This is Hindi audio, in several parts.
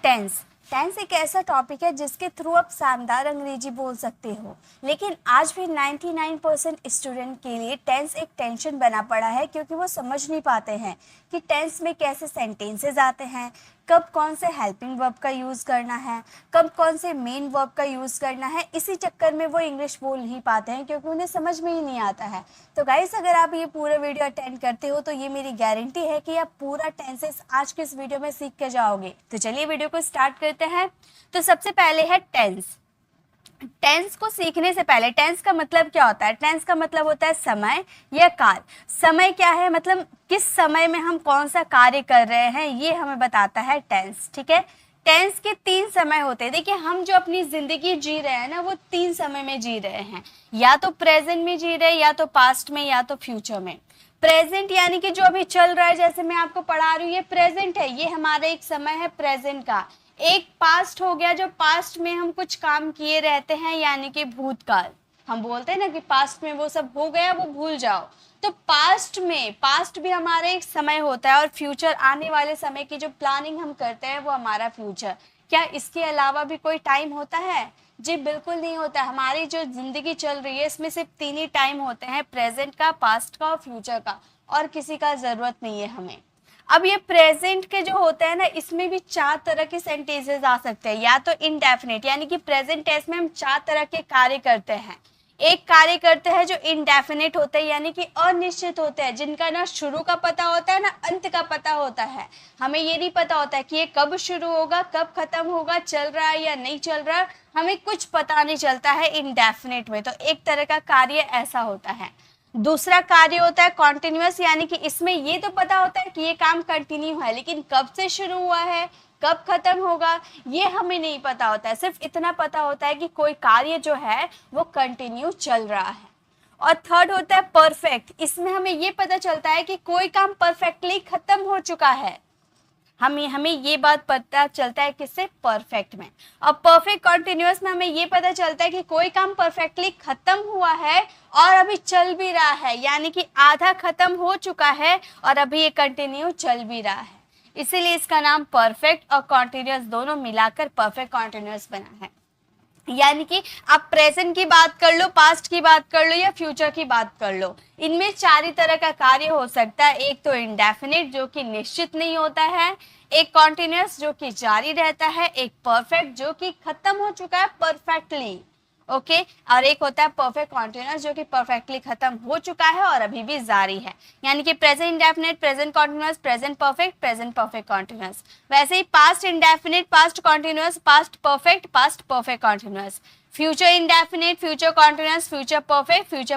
टेंस टेंस एक ऐसा टॉपिक है जिसके थ्रू आप शानदार अंग्रेजी बोल सकते हो, लेकिन आज भी 99% स्टूडेंट के लिए टेंस एक टेंशन बना पड़ा है क्योंकि वो समझ नहीं पाते हैं कि टेंस में कैसे सेंटेंसेस आते हैं, कब कौन से हेल्पिंग वर्ब का यूज़ करना है, कब कौन से मेन वर्ब का यूज़ करना है। इसी चक्कर में वो इंग्लिश बोल नहीं पाते हैं क्योंकि उन्हें समझ में ही नहीं आता है। तो गाइस, अगर आप ये पूरा वीडियो अटेंड करते हो तो ये मेरी गारंटी है कि आप पूरा टेंसेस आज के इस वीडियो में सीख के जाओगे। तो चलिए वीडियो को स्टार्ट करते हैं। तो सबसे पहले है टेंस। टेंस को सीखने से पहले टेंस का मतलब क्या होता है? टेंस का मतलब होता है समय या काल। समय क्या है? मतलब किस समय में हम कौन सा कार्य कर रहे हैं, ये हमें बताता है टेंस। ठीक है, टेंस के 3 समय होते हैं। देखिए, हम जो अपनी जिंदगी जी रहे हैं ना, वो 3 समय में जी रहे हैं, या तो प्रेजेंट में जी रहे हैं, या तो पास्ट में, या तो फ्यूचर में। प्रेजेंट यानी कि जो अभी चल रहा है, जैसे मैं आपको पढ़ा रही हूँ, ये प्रेजेंट है, ये हमारा एक समय है प्रेजेंट का। एक पास्ट हो गया, जो पास्ट में हम कुछ काम किए रहते हैं, यानी कि भूतकाल। हम बोलते हैं ना कि पास्ट में वो सब हो गया, वो भूल जाओ। तो पास्ट में, पास्ट भी हमारा एक समय होता है, और फ्यूचर, आने वाले समय की जो प्लानिंग हम करते हैं, वो हमारा फ्यूचर। क्या इसके अलावा भी कोई टाइम होता है? जी बिल्कुल नहीं होता। हमारी जो जिंदगी चल रही है, इसमें सिर्फ 3 ही टाइम होते हैं, प्रेजेंट का, पास्ट का और फ्यूचर का, और किसी का जरूरत नहीं है हमें। अब ये प्रेजेंट के जो होते हैं ना, इसमें भी 4 तरह के सेंटेंसेस आ सकते हैं। या तो इनडेफिनेट, यानी कि प्रेजेंट टेंस में हम 4 तरह के कार्य करते हैं। एक कार्य करते हैं जो इनडेफिनेट होते हैं, यानी कि अनिश्चित होते हैं, जिनका ना शुरू का पता होता है ना अंत का पता होता है। हमें ये नहीं पता होता है कि ये कब शुरू होगा, कब खत्म होगा, चल रहा है या नहीं चल रहा, हमें कुछ पता नहीं चलता है इनडेफिनेट में। तो एक तरह का कार्य ऐसा होता है। दूसरा कार्य होता है कॉन्टिन्यूअस, यानी कि इसमें ये तो पता होता है कि ये काम कंटिन्यू है, लेकिन कब से शुरू हुआ है, कब खत्म होगा, ये हमें नहीं पता होता है। सिर्फ इतना पता होता है कि कोई कार्य जो है वो कंटिन्यू चल रहा है। और थर्ड होता है परफेक्ट। इसमें हमें ये पता चलता है कि कोई काम परफेक्टली खत्म हो चुका है। हमें ये बात पता चलता है किससे? परफेक्ट में। और परफेक्ट कॉन्टिन्यूअस में हमें ये पता चलता है कि कोई काम परफेक्टली खत्म हुआ है और अभी चल भी रहा है, यानी कि आधा खत्म हो चुका है और अभी ये कंटिन्यू चल भी रहा है। इसीलिए इसका नाम परफेक्ट और कॉन्टिन्यूअस दोनों मिलाकर परफेक्ट कॉन्टिन्यूअस बना है। यानी कि आप प्रेजेंट की बात कर लो, पास्ट की बात कर लो, या फ्यूचर की बात कर लो, इनमें 4 ही तरह का कार्य हो सकता है। एक तो इंडेफिनिट, जो कि निश्चित नहीं होता है, एक कॉन्टिन्यूअस जो कि जारी रहता है, एक परफेक्ट जो कि खत्म हो चुका है परफेक्टली, ओके, और एक होता है परफेक्ट कॉन्टिन्यूअस जो कि परफेक्टली खत्म हो चुका है और अभी भी जारी है। यानी कि present indefinite, present continuous, present perfect continuous. वैसे ही past indefinite, past continuous, past perfect continuous. Future indefinite, future continuous, future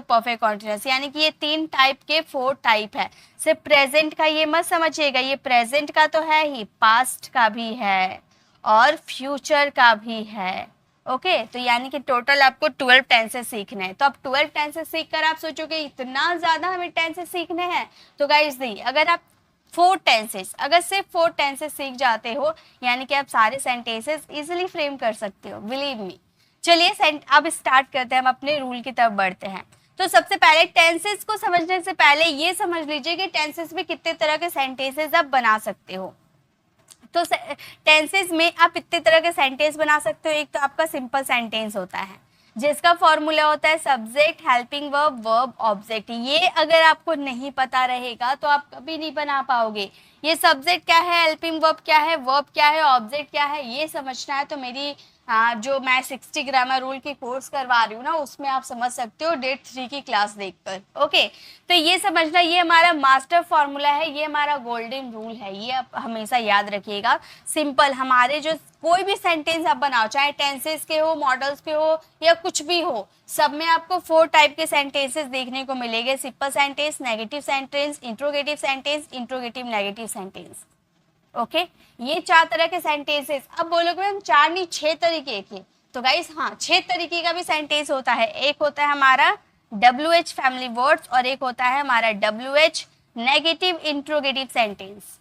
perfect continuous. यानी कि ये 3 टाइप के 4 टाइप है। सिर्फ प्रेजेंट का ये मत समझिएगा, ये प्रेजेंट का तो है ही, पास्ट का भी है और फ्यूचर का भी है। ओके, तो यानी कि टोटल आपको 12 टेंसेस सीखने हैं। तो अब 12 टेंसेस सीखकर आप सोचोगे इतना ज्यादा हमें टेंसेस सीखने हैं? तो गाइस नहीं, अगर आप 4 टेंसेस, अगर सिर्फ 4 टेंसेस सीख जाते हो, यानी कि आप सारे सेंटेंसेस इजीली फ्रेम कर सकते हो, बिलीव मी। चलिए अब स्टार्ट करते हैं, हम अपने रूल की तरफ बढ़ते हैं। तो सबसे पहले टेंसेस को समझने से पहले ये समझ लीजिए कि टेंसेस में कितने तरह के सेंटेंसेस आप बना सकते हो। तो टेंसेस में आप इतने तरह के सेंटेंस बना सकते हो। एक तो आपका सिंपल सेंटेंस होता है, जिसका फॉर्मूला होता है subject, helping verb, verb, object. ये अगर आपको नहीं पता रहेगा तो आप कभी नहीं बना पाओगे। ये सब्जेक्ट क्या है, हेल्पिंग वर्ब क्या है, वर्ब क्या है, ऑब्जेक्ट क्या है, ये समझना है तो मेरी जो मैं 60 ग्रामर रूल की कोर्स करवा रही हूँ ना, उसमें आप समझ सकते हो डेट 3 की क्लास देखकर। ओके, तो ये समझना, ये हमारा मास्टर फॉर्मूला है, ये हमारा गोल्डन रूल है, ये आप हमेशा याद रखिएगा। सिंपल, हमारे जो कोई भी सेंटेंस आप बनाओ, चाहे टेंसेस के हो, मॉडल्स के हो, या कुछ भी हो, सब में आपको 4 टाइप के सेंटेंसेस देखने को मिलेंगे। Simple sentence, negative sentence, interrogative sentence, interrogative negative sentence. Okay, ये 4 तरह के सेंटेंसेस। अब बोलोगे हम 4 नहीं 6 तरीके के, तो गाइस हाँ, 6 तरीके का भी सेंटेंस होता है। एक होता है हमारा WH फैमिली वर्ड्स, और एक होता है हमारा WH नेगेटिव इंट्रोगेटिव सेंटेंस।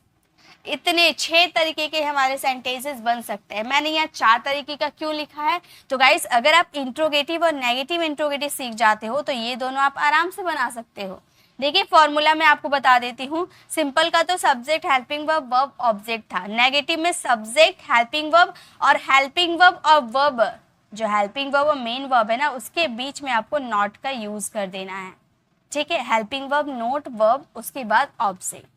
इतने 6 तरीके के हमारे सेंटेंसेस बन सकते हैं। मैंने यहाँ 4 तरीके का क्यों लिखा है? तो गाइस, अगर आप इंट्रोगेटिव और नेगेटिव इंट्रोगेटिव सीख जाते हो तो ये दोनों आप आराम से बना सकते हो। देखिए फॉर्मूला मैं आपको बता देती हूँ। सिंपल का तो subject, helping verb, verb, object था। नेगेटिव में सब्जेक्ट, हेल्पिंग वर्ब और हेल्पिंग वर्ब और वर्ब, जो हेल्पिंग वर्ब और मेन वर्ब है ना, उसके बीच में आपको नॉट का यूज कर देना है। ठीक है, हेल्पिंग वर्ब नोट वर्ब, उसके बाद ऑब्जेक्ट।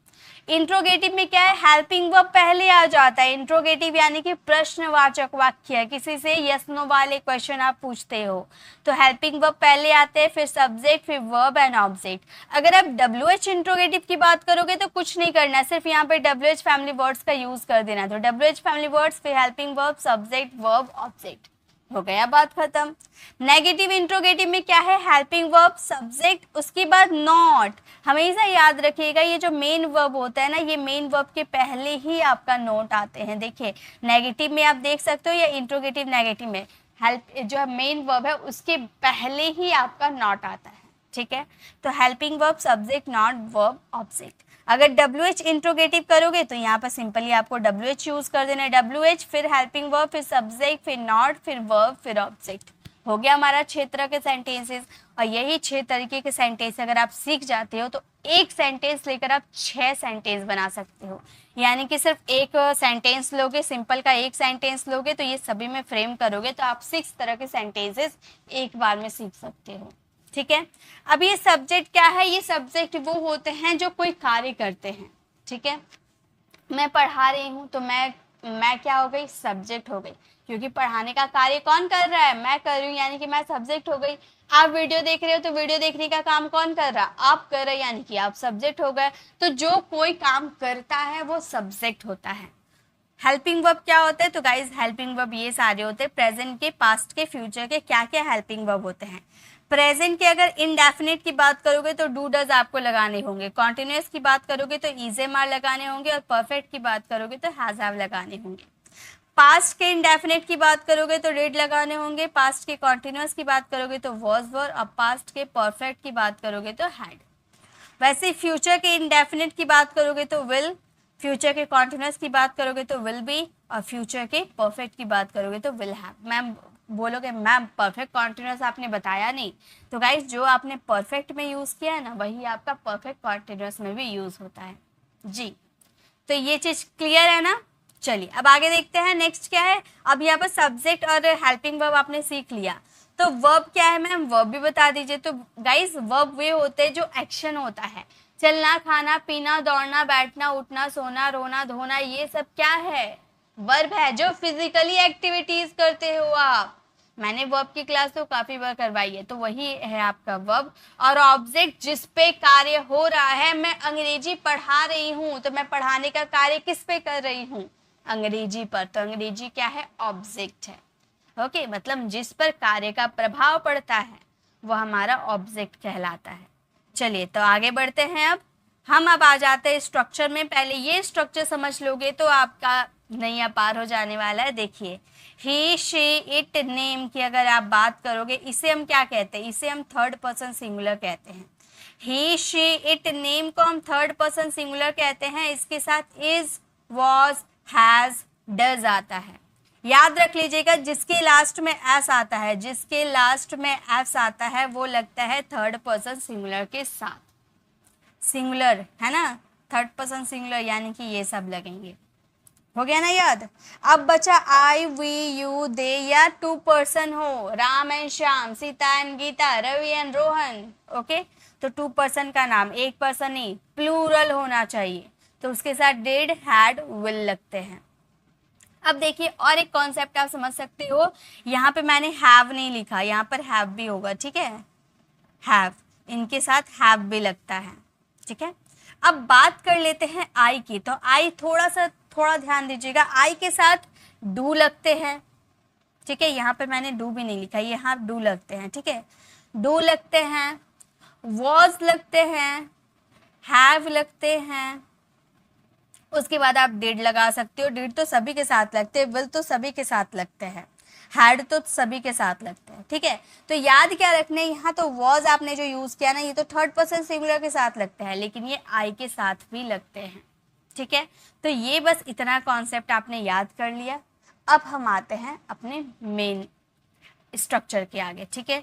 इंट्रोगेटिव में क्या है, हेल्पिंग वर्ब पहले आ जाता है। इंट्रोगेटिव यानी कि प्रश्नवाचक वाक्य, किसी से यस नो वाले क्वेश्चन आप पूछते हो तो हेल्पिंग वर्ब पहले आते हैं, फिर सब्जेक्ट, फिर वर्ब एंड ऑब्जेक्ट। अगर आप WH इंट्रोगेटिव की बात करोगे तो कुछ नहीं करना है, सिर्फ यहाँ पे WH फैमिली वर्ड्स का यूज कर देना। तो WH फैमिली वर्ड्स, फिर helping verb, subject, verb, object, हो गया बात खत्म। नेगेटिव इंट्रोगेटिव में क्या है, हेल्पिंग वर्ब, सब्जेक्ट, उसके बाद नॉट। हमेशा याद रखिएगा ये जो मेन वर्ब होता है ना, ये मेन वर्ब के पहले ही आपका नोट आते हैं। देखिए नेगेटिव में आप देख सकते हो या इंट्रोगेटिव नेगेटिव में हेल्प जो मेन वर्ब है उसके पहले ही आपका नॉट आता है। ठीक है, तो helping verb, subject, not, verb, object. अगर WH इंट्रोगेटिव करोगे तो यहाँ पर सिंपली आपको WH यूज कर देना है। WH फिर हेल्पिंग वर्ब, फिर सब्जेक्ट, फिर नॉट, फिर वर्ब, फिर ऑब्जेक्ट। हो गया हमारा 6 तरह के सेंटेंसेस। और यही 6 तरीके के सेंटेंस अगर आप सीख जाते हो तो एक सेंटेंस लेकर आप 6 सेंटेंस बना सकते हो। यानी कि सिर्फ एक सेंटेंस लोगे, सिंपल का एक सेंटेंस लोगे तो ये सभी में फ्रेम करोगे तो आप 6 तरह के सेंटेंसेस एक बार में सीख सकते हो। ठीक है, अब ये सब्जेक्ट क्या है, ये सब्जेक्ट वो होते हैं जो कोई कार्य करते हैं। ठीक है, मैं पढ़ा रही हूँ तो मैं क्या हो गई, सब्जेक्ट हो गई, क्योंकि पढ़ाने का कार्य कौन कर रहा है, मैं कर रही हूँ, यानी कि मैं सब्जेक्ट हो गई। आप वीडियो देख रहे हो तो वीडियो देखने का काम कौन कर रहा, आप कर रहे, यानी कि आप सब्जेक्ट हो गए। तो जो कोई काम करता है वो सब्जेक्ट होता है। हेल्पिंग वर्ब क्या होता है, तो गाइज हेल्पिंग वर्ब ये सारे होते हैं, प्रेजेंट के, पास्ट के, फ्यूचर के। क्या क्या हेल्पिंग वर्ब होते हैं, प्रेजेंट के अगर इनडेफिनिट की बात करोगे तो डू डज आपको लगाने होंगे, कॉन्टिन्यूस की बात करोगे तो इज एम आर लगाने होंगे, और परफेक्ट की बात करोगे तो हैज हैव लगाने होंगे। पास्ट के इनडेफिनिट की बात करोगे तो डिड लगाने होंगे, पास्ट के कॉन्टिन्यूस की बात करोगे तो वॉज वर, और पास्ट के परफेक्ट की बात करोगे तो हैड। वैसे फ्यूचर के इनडेफिनिट की बात करोगे तो विल, फ्यूचर के कॉन्टिन्यूस की बात करोगे तो विल बी, और फ्यूचर के परफेक्ट की बात करोगे तो विल हैव। मैम बोलोगे मैम परफेक्ट कॉन्टिन्यूस आपने बताया नहीं, तो गाइज जो आपने परफेक्ट में यूज़ किया है ना वही आपका परफेक्ट कॉन्टिन्यूस में भी यूज़ होता है जी। तो ये चीज़ क्लियर है ना। चलिए अब आगे देखते हैं नेक्स्ट क्या है। अब यहाँ पर सब्जेक्ट और हेल्पिंग वर्ब आपने सीख लिया, तो वर्ब क्या है मैम, वर्ब भी बता दीजिए। तो गाइस वर्ब वे होते हैं जो एक्शन होता है, चलना, खाना, पीना, दौड़ना, बैठना, उठना, सोना, रोना, धोना, ये सब क्या है, वर्ब है, जो फिजिकली एक्टिविटीज करते हो आप। मैंने वर्ब की क्लास तो काफी बार करवाई है, तो वही है आपका वर्ब। और ऑब्जेक्ट जिस पे कार्य हो रहा है, मैं अंग्रेजी पढ़ा रही हूँ तो मैं पढ़ाने का कार्य किस पे कर रही हूँ, अंग्रेजी पर, तो अंग्रेजी क्या है, ऑब्जेक्ट है। ओके, मतलब जिस पर कार्य का प्रभाव पड़ता है वो हमारा ऑब्जेक्ट कहलाता है। चलिए तो आगे बढ़ते हैं। अब आ जाते हैं स्ट्रक्चर में। पहले ये स्ट्रक्चर समझ लोगे तो आपका नैया पार हो जाने वाला है। देखिए ही, शी, इट, नेम की अगर आप बात करोगे, इसे हम क्या कहते हैं, इसे हम थर्ड पर्सन सिंगुलर कहते हैं। ही, शी, इट, नेम को हम थर्ड पर्सन सिंगुलर कहते हैं। इसके साथ इज, वॉज, हैज, डज आता है। याद रख लीजिएगा, जिसके लास्ट में एस आता है, जिसके लास्ट में एस आता है वो लगता है थर्ड पर्सन सिंगुलर के साथ। सिंगुलर है ना, थर्ड पर्सन सिंगुलर, यानी कि ये सब लगेंगे। हो गया ना याद। अब बचा आई, वी, यू, दे, या टू पर्सन हो, Ram and Shyam, Sita and Gita, Ravi and Rohan. Okay, तो टू पर्सन का नाम, एक पर्सन ही, प्लूरल होना चाहिए, तो उसके साथ डिड, हैड, विल लगते हैं। अब देखिए और एक कॉन्सेप्ट आप समझ सकते हो, यहाँ पे मैंने हैव नहीं लिखा, यहाँ पर हैव भी होगा। ठीक है, हैव, इनके साथ हैव भी लगता है। ठीक है, अब बात कर लेते हैं आई की। तो आई थोड़ा ध्यान दीजिएगा, आई के साथ डू लगते हैं। ठीक है, यहाँ पर मैंने डू भी नहीं लिखा, यहाँ डू लगते हैं। ठीक है, डू लगते हैं, वॉज लगते हैं, हैव लगते हैं, उसके बाद आप डिड लगा सकते हो। डिड तो सभी के साथ लगते हैं, विल तो सभी के साथ लगते हैं, हैड तो सभी के साथ लगते हैं। ठीक है, तो याद क्या रखने, यहाँ तो वॉज आपने जो यूज किया ना, ये तो थर्ड पर्सन सिंगुलर के साथ लगते हैं, लेकिन ये आई के साथ भी लगते हैं। ठीक है, तो ये बस इतना कॉन्सेप्ट आपने याद कर लिया। अब हम आते हैं अपने मेन स्ट्रक्चर के आगे। ठीक है,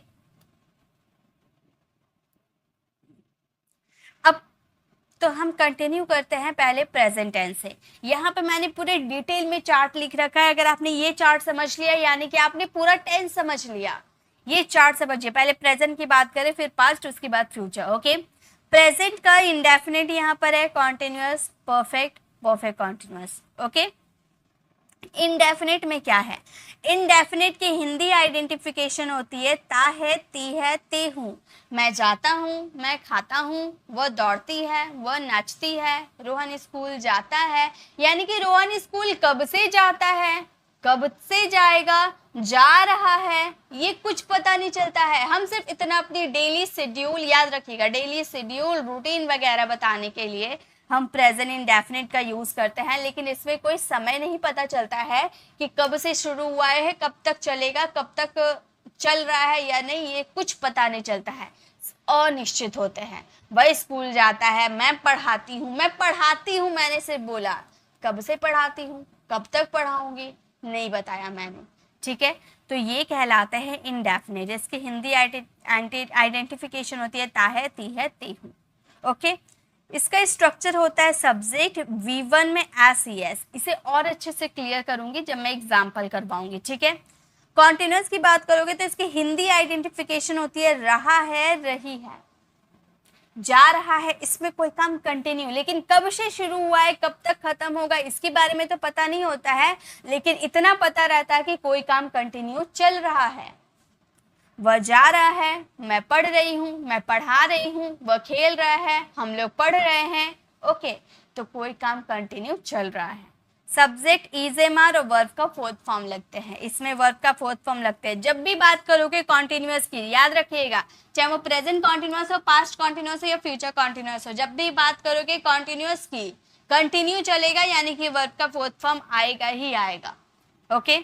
तो हम कंटिन्यू करते हैं पहले प्रेजेंट टेंस से। यहाँ पे मैंने पूरे डिटेल में चार्ट लिख रखा है। अगर आपने ये चार्ट समझ लिया यानी कि आपने पूरा टेंस समझ लिया। ये चार्ट समझिए, पहले प्रेजेंट की बात करें, फिर पास्ट, उसके बाद फ्यूचर। ओके, प्रेजेंट का इंडेफिनिट यहाँ पर है continuous, perfect, perfect continuous. Okay, indefinite में क्या है? इनडेफिनेट की हिंदी आइडेंटिफिकेशन होती है ता है, ती है, ते हूँ। मैं जाता हूँ, मैं खाता हूँ, वह दौड़ती है, वह नाचती है, रोहन स्कूल जाता है। यानी कि रोहन स्कूल कब से जाता है, कब से जाएगा, जा रहा है, ये कुछ पता नहीं चलता है। हम सिर्फ इतना अपनी डेली शेड्यूल, याद रखिएगा, डेली शेड्यूल, रूटीन वगैरह बताने के लिए हम प्रेजेंट इंडेफिनिट का यूज करते हैं, लेकिन इसमें कोई समय नहीं पता चलता है कि कब से शुरू हुआ है, कब तक चलेगा, कब तक चल रहा है या नहीं, ये कुछ पता नहीं चलता है, अनिश्चित होते हैं। वह स्कूल जाता है, मैं पढ़ाती हूँ, मैं पढ़ाती हूँ, मैंने सिर्फ बोला, कब से पढ़ाती हूँ, कब तक पढ़ाऊंगी, नहीं बताया मैंने। ठीक है, तो ये कहलाते हैं इंडेफिनिट। इसकी हिंदी आइडेंटिफिकेशन होती है ता है, ती है, ते हूँ। ओके, इसका स्ट्रक्चर होता है सब्जेक्ट, V1 में SES। इसे और अच्छे से क्लियर करूंगी जब मैं एग्जाम्पल करवाऊंगी। ठीक है, कॉन्टिन्यूअस की बात करोगे तो इसकी हिंदी आइडेंटिफिकेशन होती है रहा है, रही है, जा रहा है। इसमें कोई काम कंटिन्यू, लेकिन कब से शुरू हुआ है, कब तक खत्म होगा, इसके बारे में तो पता नहीं होता है, लेकिन इतना पता रहता है कि कोई काम कंटिन्यू चल रहा है। वह जा रहा है, मैं पढ़ रही हूँ, मैं पढ़ा रही हूँ, वह खेल रहा है, हम लोग पढ़ रहे हैं। ओके, तो कोई काम कंटिन्यू चल रहा है। सब्जेक्ट इजेमार और वर्ब का फोर्थ फॉर्म लगते हैं। इसमें वर्ब का फोर्थ फॉर्म लगते हैं। जब भी बात करोगे कॉन्टिन्यूअस की, याद रखिएगा, चाहे वो प्रेजेंट कॉन्टिन्यूअस हो, पास्ट कॉन्टिन्यूअस हो या फ्यूचर कॉन्टिन्यूअस हो, जब भी बात करोगे कॉन्टिन्यूअस की, कंटिन्यू चलेगा, यानी कि वर्ब का फोर्थ फॉर्म आएगा ही आएगा। ओके,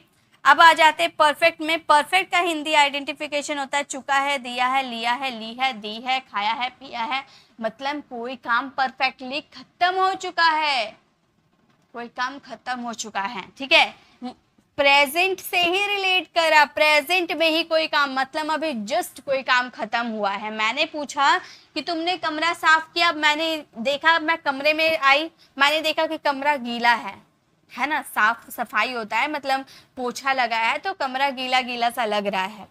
अब आ जाते हैं परफेक्ट में। परफेक्ट का हिंदी आइडेंटिफिकेशन होता है चुका है, दिया है, लिया है, ली है, दी है, खाया है, पिया है। मतलब कोई काम परफेक्टली खत्म हो चुका है, कोई काम खत्म हो चुका है। ठीक है, प्रेजेंट से ही रिलेट करा, प्रेजेंट में ही कोई काम, मतलब अभी जस्ट कोई काम खत्म हुआ है। मैंने पूछा कि तुमने कमरा साफ किया, मैंने देखा, मैं कमरे में आई, मैंने देखा कि कमरा गीला है ना, साफ सफाई होता है, मतलब पोछा लगा है तो कमरा गीला गीला सा लग रहा है,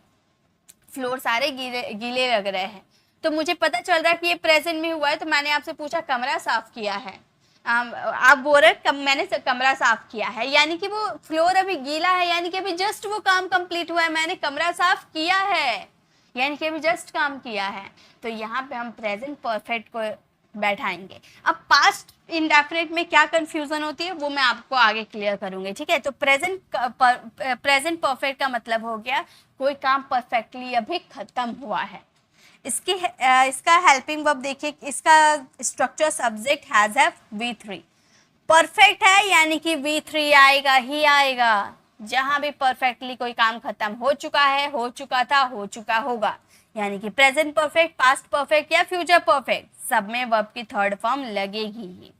फ्लोर सारे गीले गीले लग रहे हैं। तो मुझे पता चल रहा है कि ये प्रेजेंट में हुआ है, तो मैंने आपसे पूछा कमरा साफ किया है, आप बोल रहे मैंने कमरा साफ किया है, यानी कि वो फ्लोर अभी गीला है, यानी कि अभी जस्ट वो काम कंप्लीट हुआ है, मैंने कमरा साफ किया है, यानी कि अभी जस्ट काम किया है। तो यहाँ पे हम प्रेजेंट परफेक्ट को बैठाएंगे। अब पास्ट इंडेफिनिट में क्या कंफ्यूजन होती है वो मैं आपको आगे क्लियर करूंगी। ठीक है, तो प्रेजेंट परफेक्ट का मतलब हो गया कोई काम परफेक्टली अभी खत्म हुआ है। इसका हेल्पिंग वर्ब देखिए, इसका structure subject has have V3। Perfect है यानी कि V3 आएगा ही आएगा। जहां भी परफेक्टली कोई काम खत्म हो चुका है, हो चुका था, हो चुका होगा, यानी कि प्रेजेंट परफेक्ट, पास्ट परफेक्ट या फ्यूचर परफेक्ट, सब में वर्ब की थर्ड फॉर्म लगेगी ही।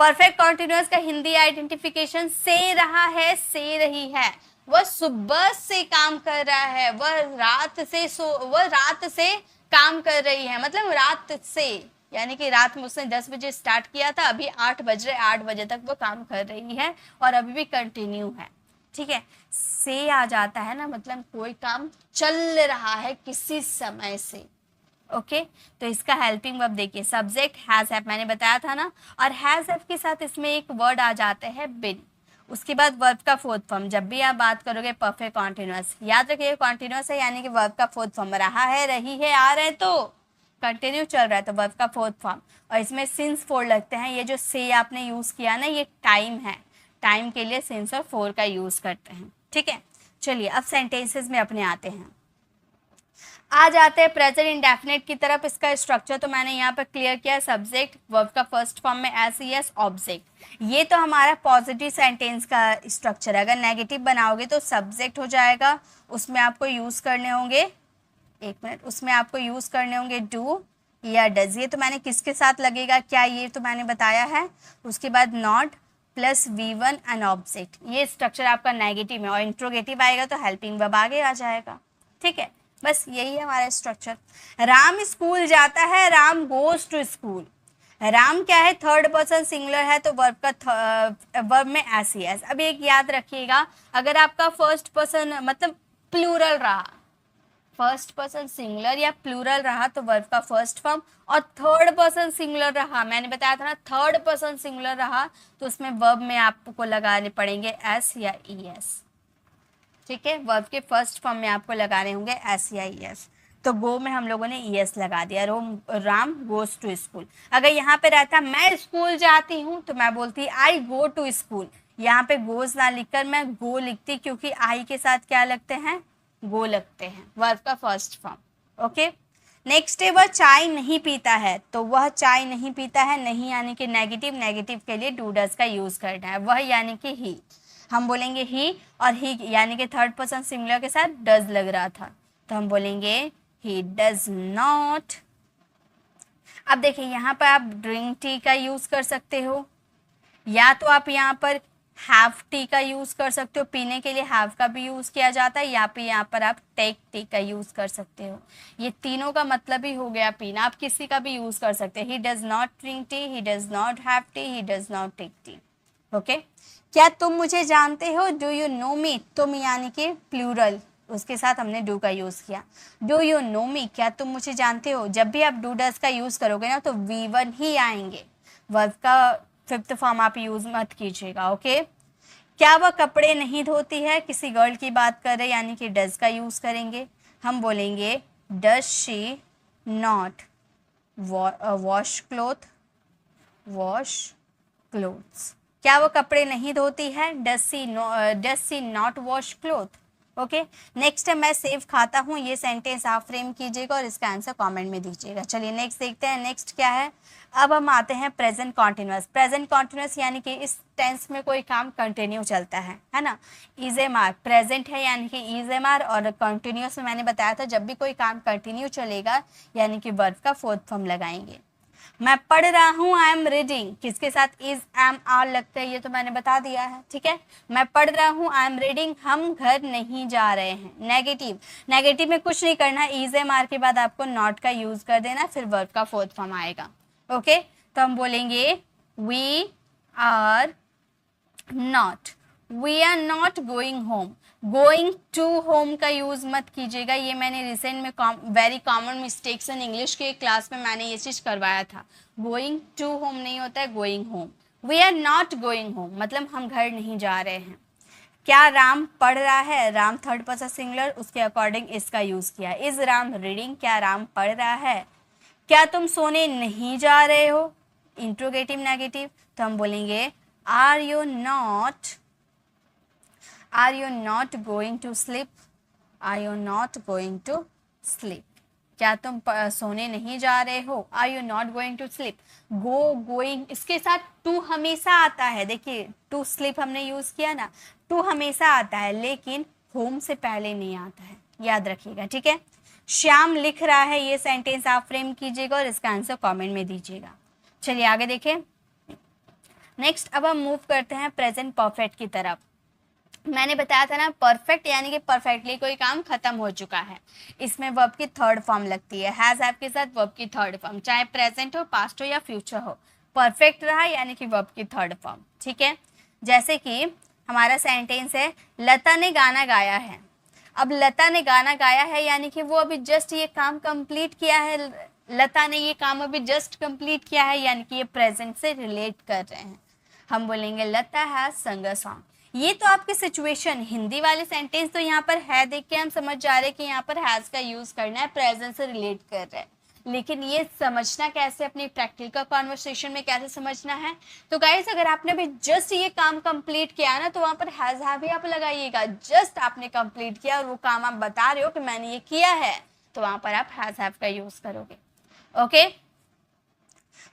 परफेक्ट कॉन्टिन्यूअस का हिंदी आइडेंटिफिकेशन से रहा है, से रही है। वह सुबह से काम कर रहा है, वह रात से काम कर रही है, मतलब रात से, यानी कि रात में उसने 10 बजे स्टार्ट किया था, अभी 8 बज रहे, 8 बजे तक वो काम कर रही है और अभी भी कंटिन्यू है। ठीक है, से आ जाता है ना, मतलब कोई काम चल रहा है किसी समय से। ओके, तो इसका हेल्पिंग वर्ब देखिए, सब्जेक्ट हैज हैव, मैंने बताया था ना, और हैज हैव के साथ इसमें एक वर्ड आ जाते हैं बिन। उसके बाद वर्ब का फोर्थ फॉर्म, जब भी आप बात करोगे परफेक्ट कॉन्टिन्यूअस, याद रखिए कॉन्टिन्यूअस है यानी कि वर्ब का फोर्थ फॉर्म, रहा है, रही है, आ रहे तो कंटिन्यू चल रहा है तो वर्ब का फोर्थ फॉर्म, और इसमें सिंस फोर लगते हैं। ये जो से आपने यूज किया ना, ये टाइम है, टाइम के लिए सिंस और फोर का यूज करते हैं। ठीक है, चलिए अब सेंटेंसेस में अपने आते हैं, आ जाते हैं प्रेजेंट इंडेफिनिट की तरफ। इसका स्ट्रक्चर तो मैंने यहाँ पर क्लियर किया, सब्जेक्ट, वर्ब का फर्स्ट फॉर्म में SES, ऑब्जेक्ट। ये तो हमारा पॉजिटिव सेंटेंस का स्ट्रक्चर है। अगर नेगेटिव बनाओगे तो सब्जेक्ट हो जाएगा, उसमें आपको यूज करने होंगे, एक मिनट, उसमें आपको यूज करने होंगे डू या डज। ये तो मैंने किसके साथ लगेगा क्या, ये तो मैंने बताया है। उसके बाद not plus V1 and object, ये स्ट्रक्चर आपका नेगेटिव है, और इंट्रोगेटिव आएगा तो हेल्पिंग वर्ब आगे आ जाएगा। ठीक है, बस यही है हमारा स्ट्रक्चर। राम स्कूल जाता है, Ram goes to school. Ram क्या है, थर्ड पर्सन सिंगुलर है, तो वर्ब का वर्ब में एस ही एस। अब एक याद रखिएगा, अगर आपका फर्स्ट पर्सन मतलब प्लूरल रहा, फर्स्ट पर्सन सिंगुलर या प्लूरल रहा तो वर्ब का फर्स्ट फॉर्म, और थर्ड पर्सन सिंगुलर रहा, मैंने बताया था ना थर्ड पर्सन सिंगुलर रहा तो उसमें वर्ब में आपको लगाने पड़ेंगे एस या ई एस। ठीक है, वर्ब के फर्स्ट फॉर्म में आपको लगाने होंगे एस या ई एस। तो गो में हम लोगों ने ई एस लगा दिया, राम गोज टू स्कूल। अगर यहाँ पे रहता मैं स्कूल जाती हूँ तो मैं बोलती आई गो टू स्कूल। यहाँ पे गोज ना लिखकर मैं गो लिखती, क्योंकि आई के साथ क्या लगते हैं, गो लगते हैं, वर्ब का फर्स्ट फॉर्म। ओके, नेक्स्ट है वह चाय नहीं पीता है, तो वह चाय नहीं पीता है, नहीं यानी कि नेगेटिव, नेगेटिव के लिए डू डज का यूज करना है। वह यानी कि ही, हम बोलेंगे ही, और ही यानी कि थर्ड पर्सन सिंगुलर के साथ डज लग रहा था तो हम बोलेंगे ही डज नॉट। अब देखिए यहाँ पर आप ड्रिंक टी का यूज कर सकते हो, या तो आप यहाँ पर हैव टी का यूज कर सकते हो, पीने के लिए हैव का भी यूज किया जाता है, या फिर यहाँ पर आप टेक टी का यूज कर सकते हो। ये तीनों का मतलब ही हो गया पीना, आप किसी का भी यूज कर सकते हैं। He does not drink tea, he does not have tea, he does not take tea. Okay, क्या तुम मुझे जानते हो, डू यू नो मी, तुम यानी कि प्लूरल, उसके साथ हमने डू का यूज किया। डू यू नो मी, क्या तुम मुझे जानते हो। जब भी आप डू डज का यूज करोगे ना तो V1 ही आएंगे, वर्ब का फिफ्थ फॉर्म आप यूज मत कीजिएगा। ओके, क्या वह कपड़े नहीं धोती है, किसी गर्ल की बात कर रहे यानी कि डज का यूज करेंगे, हम बोलेंगे does she not wash clothes. क्या वो कपड़े नहीं धोती है, does she not wash cloth. Okay, next है मैं सेव खाता हूँ, ये सेंटेंस आप फ्रेम कीजिएगा और इसका आंसर कमेंट में दीजिएगा। चलिए नेक्स्ट देखते हैं, नेक्स्ट क्या है। अब हम आते हैं प्रेजेंट कॉन्टिन्यूअस। प्रेजेंट कॉन्टिन्यूअस यानी कि इस टेंस में कोई काम कंटिन्यू चलता है ना। इज एम आर प्रेजेंट है यानी कि इज एम आर, और कंटिन्यूअस में मैंने बताया था जब भी कोई काम कंटिन्यू चलेगा यानी कि वर्ब का फोर्थ फॉर्म लगाएंगे। मैं पढ़ रहा हूँ, आई एम रीडिंग, किसके साथ इज एम आर लगता है ये तो मैंने बता दिया है। ठीक है, मैं पढ़ रहा हूँ, आई एम रीडिंग, हम घर नहीं जा रहे हैं। नेगेटिव, नेगेटिव में कुछ नहीं करना, इज एम आर के बाद आपको नॉट का यूज कर देना, फिर वर्ब का फोर्थ फॉर्म आएगा। ओके, तो हम बोलेंगे we are not going home. Going to home का यूज मत कीजिएगा, ये मैंने रिसेंट में very common mistakes in English के क्लास में मैंने ये चीज करवाया था। गोइंग टू होम नहीं होता है, going home. We are not going home मतलब हम घर नहीं जा रहे हैं। क्या राम पढ़ रहा है, राम थर्ड पर्सन सिंगुलर, उसके अकॉर्डिंग इसका यूज किया। इज राम रीडिंग, क्या राम पढ़ रहा है। क्या तुम सोने नहीं जा रहे हो, इंट्रोगेटिव नेगेटिव, तो हम बोलेंगे are you not going to sleep, are you not going to sleep. क्या तुम सोने नहीं जा रहे हो, are you not going to sleep. Going इसके साथ टू हमेशा आता है, देखिए टू स्लीप हमने यूज किया ना, टू हमेशा आता है लेकिन होम से पहले नहीं आता है, याद रखिएगा। ठीक है, श्याम लिख रहा है, ये सेंटेंस आप फ्रेम कीजिएगा और इसका आंसर कमेंट में दीजिएगा। चलिए आगे देखें, नेक्स्ट अब हम मूव करते हैं प्रेजेंट परफेक्ट की तरफ। मैंने बताया था ना परफेक्ट यानी कि परफेक्टली कोई काम खत्म हो चुका है, इसमें वर्ब की थर्ड फॉर्म लगती है। हैज हैव के साथ वर्ब की थर्ड फॉर्म, चाहे प्रेजेंट हो, पास्ट हो या फ्यूचर हो, परफेक्ट रहा यानी कि वर्ब की थर्ड फॉर्म। ठीक है, जैसे कि हमारा सेंटेंस है लता ने गाना गाया है। अब लता ने गाना गाया है यानी कि वो अभी जस्ट ये काम कंप्लीट किया है, लता ने ये काम अभी जस्ट कंप्लीट किया है यानी कि ये प्रेजेंट से रिलेट कर रहे हैं। हम बोलेंगे लता हैज संग अ सॉन्ग। ये तो आपकी सिचुएशन, हिंदी वाले सेंटेंस तो यहाँ पर है देख के हम समझ जा रहे हैं कि यहाँ पर हैज का यूज करना है, प्रेजेंट से रिलेट कर रहा है। लेकिन ये समझना कैसे, अपनी प्रैक्टिकल कॉन्वर्सेशन में कैसे समझना है, तो गाइस अगर आपने अभी जस्ट ये काम कंप्लीट किया ना तो वहाँ पर हैज हैव ही आप लगाइएगा। जस्ट आपने कंप्लीट किया और वो काम आप बता रहे हो कि मैंने ये किया है, तो वहाँ पर आप हैज हैव का यूज करोगे। ओके,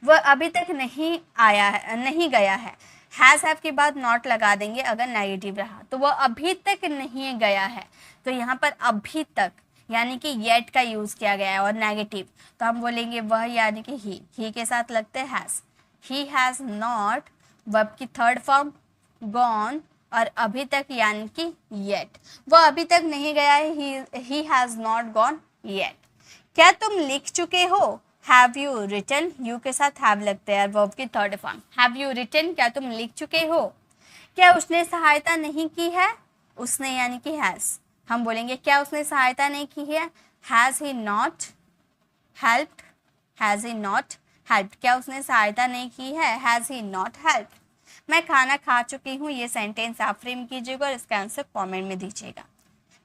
वह अभी तक नहीं आया है, नहीं गया है, हैज हैव के बाद नॉट लगा देंगे अगर नेगेटिव रहा तो। वह अभी तक नहीं गया है, तो यहाँ पर अभी तक यानी कि येट का यूज किया गया है और नेगेटिव, तो हम बोलेंगे वह यानी कि ही के साथ लगते हैं has. He has not verb की थर्ड फॉर्म गॉन, और अभी तक यानी कि येट, वह अभी तक नहीं गया है, he has not gone yet. क्या तुम लिख चुके हो, हैव यू रिटन, यू के साथ हैव लगते हैं वर्ब की third form. Have you written, क्या तुम लिख चुके हो? क्या उसने सहायता नहीं की है? उसने यानी कि हैज़। हम बोलेंगे क्या उसने सहायता नहीं की है? Has he not helped, has he not helped, क्या उसने सहायता नहीं की है? Has he not helped. मैं खाना खा चुकी हूँ, ये सेंटेंस आप फ्रेम कीजिएगा और इसका आंसर कमेंट में दीजिएगा।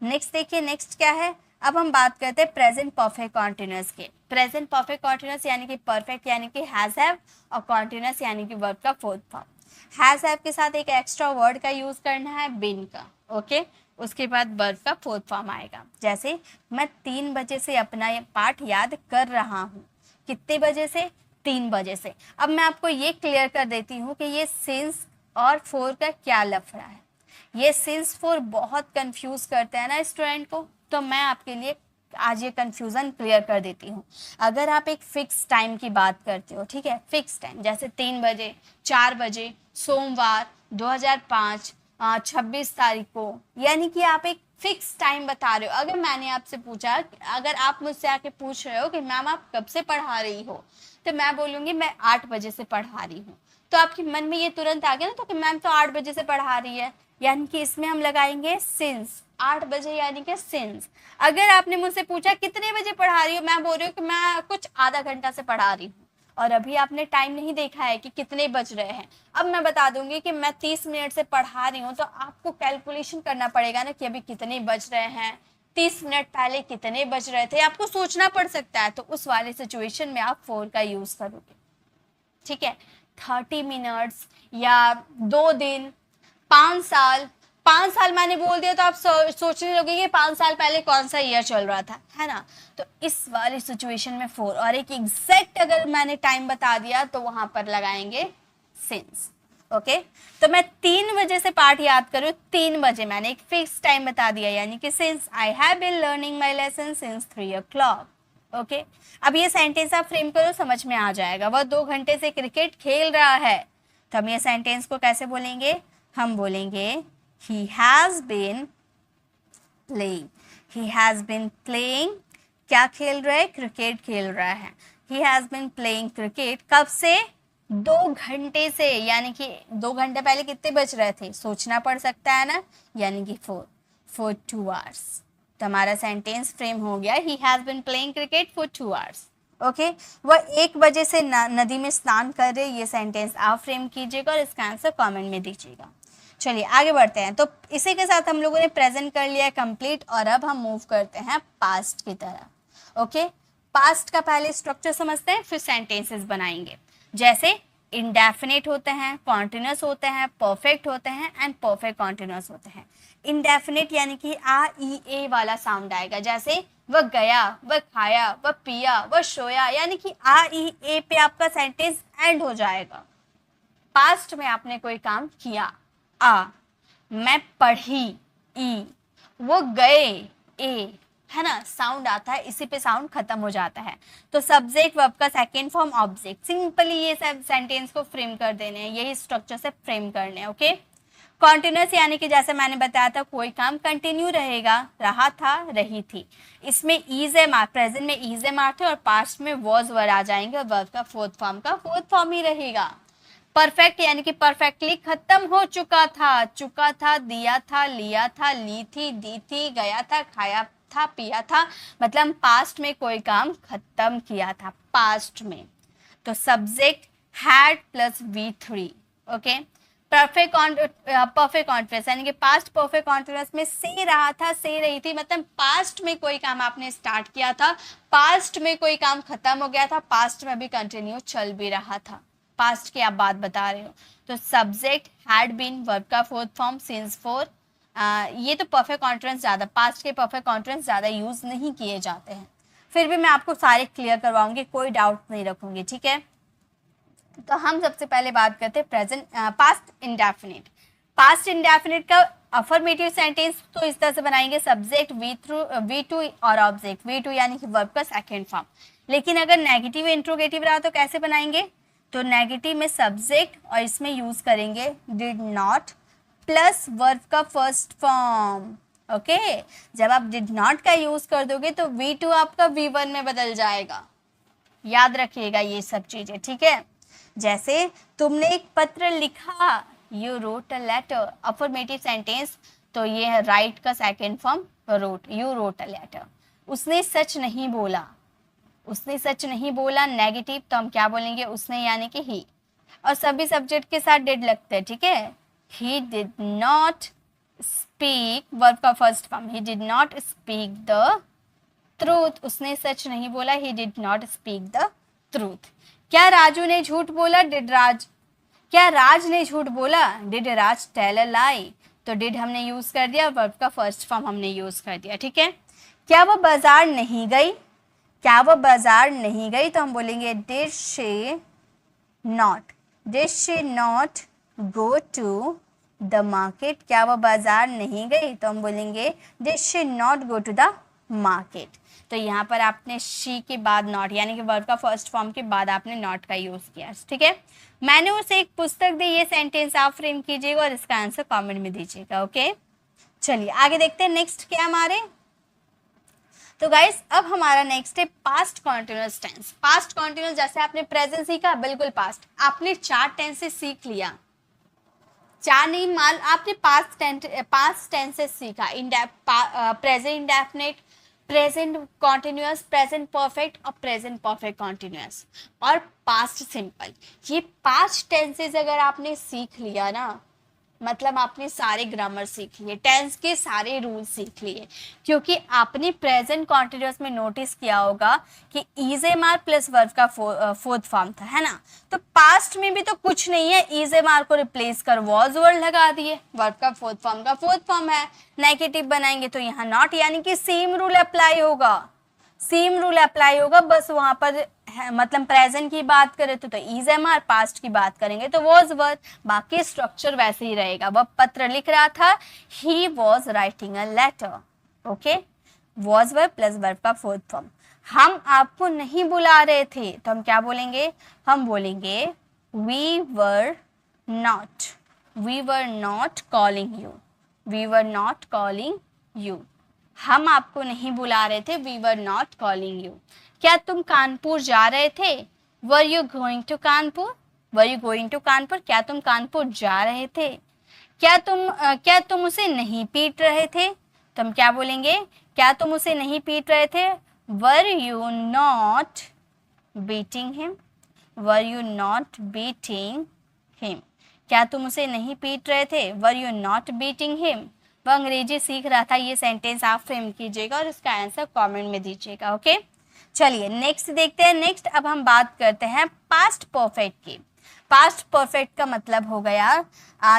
नेक्स्ट देखिए, नेक्स्ट क्या है, अब हम बात करते हैं प्रेजेंट परफेक्ट कॉन्टिन्यूअस के। प्रेजेंट परफेक्ट कॉन्टिन्यूअस यानी कि परफेक्ट यानी कि हैज हैव और कॉन्टिन्यूअस यानी कि वर्ब का फोर्थ फॉर्म। हैज हैव के साथ एक एक्स्ट्रा वर्ड का यूज करना है, बीन का, ओके। उसके बाद वर्ब का फोर्थ फॉर्म आएगा। जैसे मैं 3 बजे से अपना ये पाठ याद कर रहा हूँ। कितने बजे से? 3 बजे से। अब मैं आपको ये क्लियर कर देती हूँ कि ये सिंस और फोर का क्या लफड़ा है। ये सिंस फोर बहुत कंफ्यूज करते हैं ना स्टूडेंट को, तो मैं आपके लिए आज ये कंफ्यूजन क्लियर कर देती हूँ। अगर आप एक फिक्स टाइम की बात करते हो, ठीक है, फिक्स टाइम जैसे 3 बजे, 4 बजे, सोमवार 2005 26 तारीख को, यानी कि आप एक फिक्स टाइम बता रहे हो। अगर मैंने आपसे पूछा, अगर आप मुझसे आके पूछ रहे हो कि मैम आप कब से पढ़ा रही हो, तो मैं बोलूँगी मैं 8 बजे से पढ़ा रही हूँ। तो आपके मन में ये तुरंत आ गया ना, तो कि मैम तो 8 बजे से पढ़ा रही है, यानी कि इसमें हम लगाएंगे सिंस। 8 बजे यानी कि सिंस। अगर आपने मुझसे पूछा कितने बजे पढ़ा रही हो, मैं बोल रही हूँ कि मैं कुछ आधा घंटा से पढ़ा रही हूँ और अभी आपने टाइम नहीं देखा है कि कितने बज रहे हैं। अब मैं बता दूंगी कि मैं 30 मिनट से पढ़ा रही हूँ, तो आपको कैलकुलेशन करना पड़ेगा ना कि अभी कितने बज रहे हैं, 30 मिनट पहले कितने बज रहे थे, आपको सोचना पड़ सकता है। तो उस वाले सिचुएशन में आप फोर का यूज करोगे, ठीक है। 30 मिनट्स या 2 दिन, 5 साल, 5 साल मैंने बोल दिया तो आप सोचने लगे कि 5 साल पहले कौन सा ईयर चल रहा था, है ना। तो इस वाली सिचुएशन में फोर, और एक एग्जैक्ट अगर मैंने टाइम बता दिया तो वहां पर लगाएंगे सिंस, ओके। तो मैं 3 बजे से पाठ याद करूँ, 3 बजे मैंने एक फिक्स टाइम बता दिया, यानी कि since I have been learning my lesson since 3 o'clock, okay. अब ये सेंटेंस आप फ्रेम करो, समझ में आ जाएगा। वह 2 घंटे से क्रिकेट खेल रहा है, तो हम ये सेंटेंस को कैसे बोलेंगे? हम बोलेंगे he has been playing, he has been playing, क्या खेल रहा है? क्रिकेट खेल रहा है। he has been playing cricket, कब से? 2 घंटे से, यानी कि 2 घंटे पहले कितने बज रहे थे, सोचना पड़ सकता है ना, यानी कि 4 2 hours। तो हमारा सेंटेंस फ्रेम हो गया, he has been playing cricket for 2 hours, okay. वह 1 बजे से नदी में स्नान कर रहे, ये सेंटेंस आप फ्रेम कीजिएगा और इसका आंसर कमेंट में दीजिएगा। चलिए आगे बढ़ते हैं। तो इसी के साथ हम लोगों ने प्रेजेंट कर लिया कंप्लीट, और अब हम मूव करते हैं पास्ट की तरफ, ओके। पास्ट का पहले स्ट्रक्चर समझते हैं, फिर सेंटेंसेस बनाएंगे। जैसे इंडेफिनिट होते हैं, कॉन्टिन्यूस होते हैं, परफेक्ट होते हैं एंड परफेक्ट कॉन्टिन्यूस होते हैं। इंडेफिनिट यानी कि आ ई ए वाला साउंड आएगा, जैसे वह गया, वह खाया, वह पिया, वह सोया, यानी कि आ ई ए पे आपका सेंटेंस एंड हो जाएगा। पास्ट में आपने कोई काम किया, आ, मैं पढ़ी, ई, वो गए, ए, है ना, साउंड आता है, इसी पे साउंड खत्म हो जाता है। तो सब्जेक्ट वर्ब का सेकेंड फॉर्म ऑब्जेक्ट, सिंपली ये सब सेंटेंस को फ्रेम कर देने हैं, यही स्ट्रक्चर से फ्रेम करने हैं, ओके। कॉन्टिन्यूस यानी कि जैसे मैंने बताया था, कोई काम कंटिन्यू रहेगा, रहा था, रही थी। इसमें इज ए मार्क, प्रेजेंट में इज ए मार्क थे और पास्ट में वॉज वर्ड आ जाएंगे और वर्ब का फोर्थ फॉर्म ही रहेगा। परफेक्ट यानी कि परफेक्टली खत्म हो चुका था, दिया था, लिया था, ली थी, दी थी, गया था, खाया था, पिया था, मतलब पास्ट में कोई काम खत्म किया था, पास्ट में। तो subject had plus V3, okay. Perfect continuous यानी कि पास्ट परफेक्ट कॉन्टिन्यूअस में से रहा था, से रही थी, मतलब पास्ट में कोई काम आपने स्टार्ट किया था, पास्ट में कोई काम खत्म हो गया था, पास्ट में भी कंटिन्यू चल भी रहा था, पास्ट की आप बात बता रहे हो। तो सब्जेक्ट हैड बीन, वर्ब का फोर्थ फॉर्म सिंस फोर। ये तो परफेक्ट कॉन्टिन्यूअस ज़्यादा, पास्ट के परफेक्ट कॉन्टिन्यूअस ज़्यादा यूज़ नहीं किए जाते हैं, फिर भी मैं आपको सारे क्लियर करवाऊंगी, कोई डाउट नहीं रखूंगी, ठीक है। तो हम सबसे पहले बात करते हैं present past indefinite. Past indefinite का अफर्मेटिव सेंटेंस तो इस तरह से बनाएंगे, सब्जेक्ट V2 और ऑब्जेक्ट V2 यानी कि वर्ब का सेकेंड फॉर्म। लेकिन अगर नेगेटिव इंट्रोगेटिव रहा तो कैसे बनाएंगे? तो नेगेटिव में सब्जेक्ट और इसमें यूज करेंगे डिड नॉट प्लस वर्ब का फर्स्ट फॉर्म, ओके। जब आप डिड नॉट का यूज कर दोगे तो V2 आपका V1 में बदल जाएगा, याद रखिएगा ये सब चीजें, ठीक है। जैसे तुमने एक पत्र लिखा, you wrote a letter, affirmative sentence, तो ये है राइट का second form wrote, you wrote a letter. उसने सच नहीं बोला, उसने सच नहीं बोला नेगेटिव, तो हम क्या बोलेंगे, उसने यानी कि ही, और सभी सब्जेक्ट के साथ डिड लगते हैं, ठीक है। He did not speak, verb का first form, he did not speak the truth, उसने सच नहीं बोला, he did not speak the truth. क्या राजू ने झूठ बोला, डिड राज, क्या राज ने झूठ बोला, डिड राज टेल अ लाई, तो डिड हमने यूज कर दिया, वर्ब का फर्स्ट फॉर्म हमने यूज कर दिया, ठीक है। क्या वो बाजार नहीं गई, क्या वो बाजार नहीं गई, तो हम बोलेंगे did she not, did she not go to the market, क्या वो बाजार नहीं गई, तो हम बोलेंगे did she not go to the market. तो यहाँ पर आपने शी के बाद नॉट, यानी कि वर्ब का फर्स्ट फॉर्म के बाद आपने नॉट का यूज किया, ठीक है। मैंने उसे एक पुस्तक दी, ये सेंटेंस आप फ्रेम कीजिएगा और इसका आंसर कमेंट में दीजिएगा, ओके। चलिए आगे देखते हैं नेक्स्ट क्या हमारे। तो गाइस अब हमारा नेक्स्ट है past continuous tense. Past continuous, जैसे आपने प्रेजेंट सीखा, बिल्कुल पास्ट, आपने 4 टेंसेस सीख लिया, 4 नहीं मान, आपने पास्ट टेंसेस सीखा, present indefinite, present continuous, present perfect और प्रेजेंट परफेक्ट कॉन्टिन्यूअस और पास्ट सिंपल। ये 5 टेंसेस अगर आपने सीख लिया ना, मतलब आपने सारे ग्रामर सीख लिए, टेंस के सारे रूल सीख लिए, क्योंकि आपने प्रेजेंट कॉन्टिन्यूअस में नोटिस किया होगा कि is am are plus verb का फोर्थ फॉर्म था, है ना। तो पास्ट में भी तो कुछ नहीं है, इज एम आर को रिप्लेस कर वॉज वर्ड लगा दिए, वर्ब का फोर्थ फॉर्म का फोर्थ फॉर्म है, नेगेटिव बनाएंगे तो यहाँ नॉट, यानी कि सेम रूल अप्लाई होगा, सेम रूल अप्लाई होगा, बस वहां पर मतलब प्रेजेंट की बात करें तो इज एम आर, पास्ट की बात करेंगे तो वॉज वर्ब, बाकी स्ट्रक्चर वैसे ही रहेगा। वह पत्र लिख रहा था, he was writing a letter, okay, was verb plus verb का फोर्थ फॉर्म। हम आपको नहीं बुला रहे थे, तो हम क्या बोलेंगे, हम बोलेंगे we were not calling you, we were not calling you, हम आपको नहीं बुला रहे थे, we were not calling you. क्या तुम कानपुर जा रहे थे, were you going to Kanpur, were you going to Kanpur, क्या तुम कानपुर जा रहे थे। क्या तुम उसे नहीं पीट रहे थे, तो हम क्या बोलेंगे, क्या तुम उसे नहीं पीट रहे थे, were you not beating him, were you not beating him, क्या तुम उसे नहीं पीट रहे थे, were you not beating him. वह अंग्रेजी सीख रहा था, ये सेंटेंस आप फ्रेम कीजिएगा और इसका आंसर कमेंट में दीजिएगा, ओके। चलिए नेक्स्ट देखते हैं। नेक्स्ट अब हम बात करते हैं पास्ट परफेक्ट की। पास्ट परफेक्ट का मतलब हो गया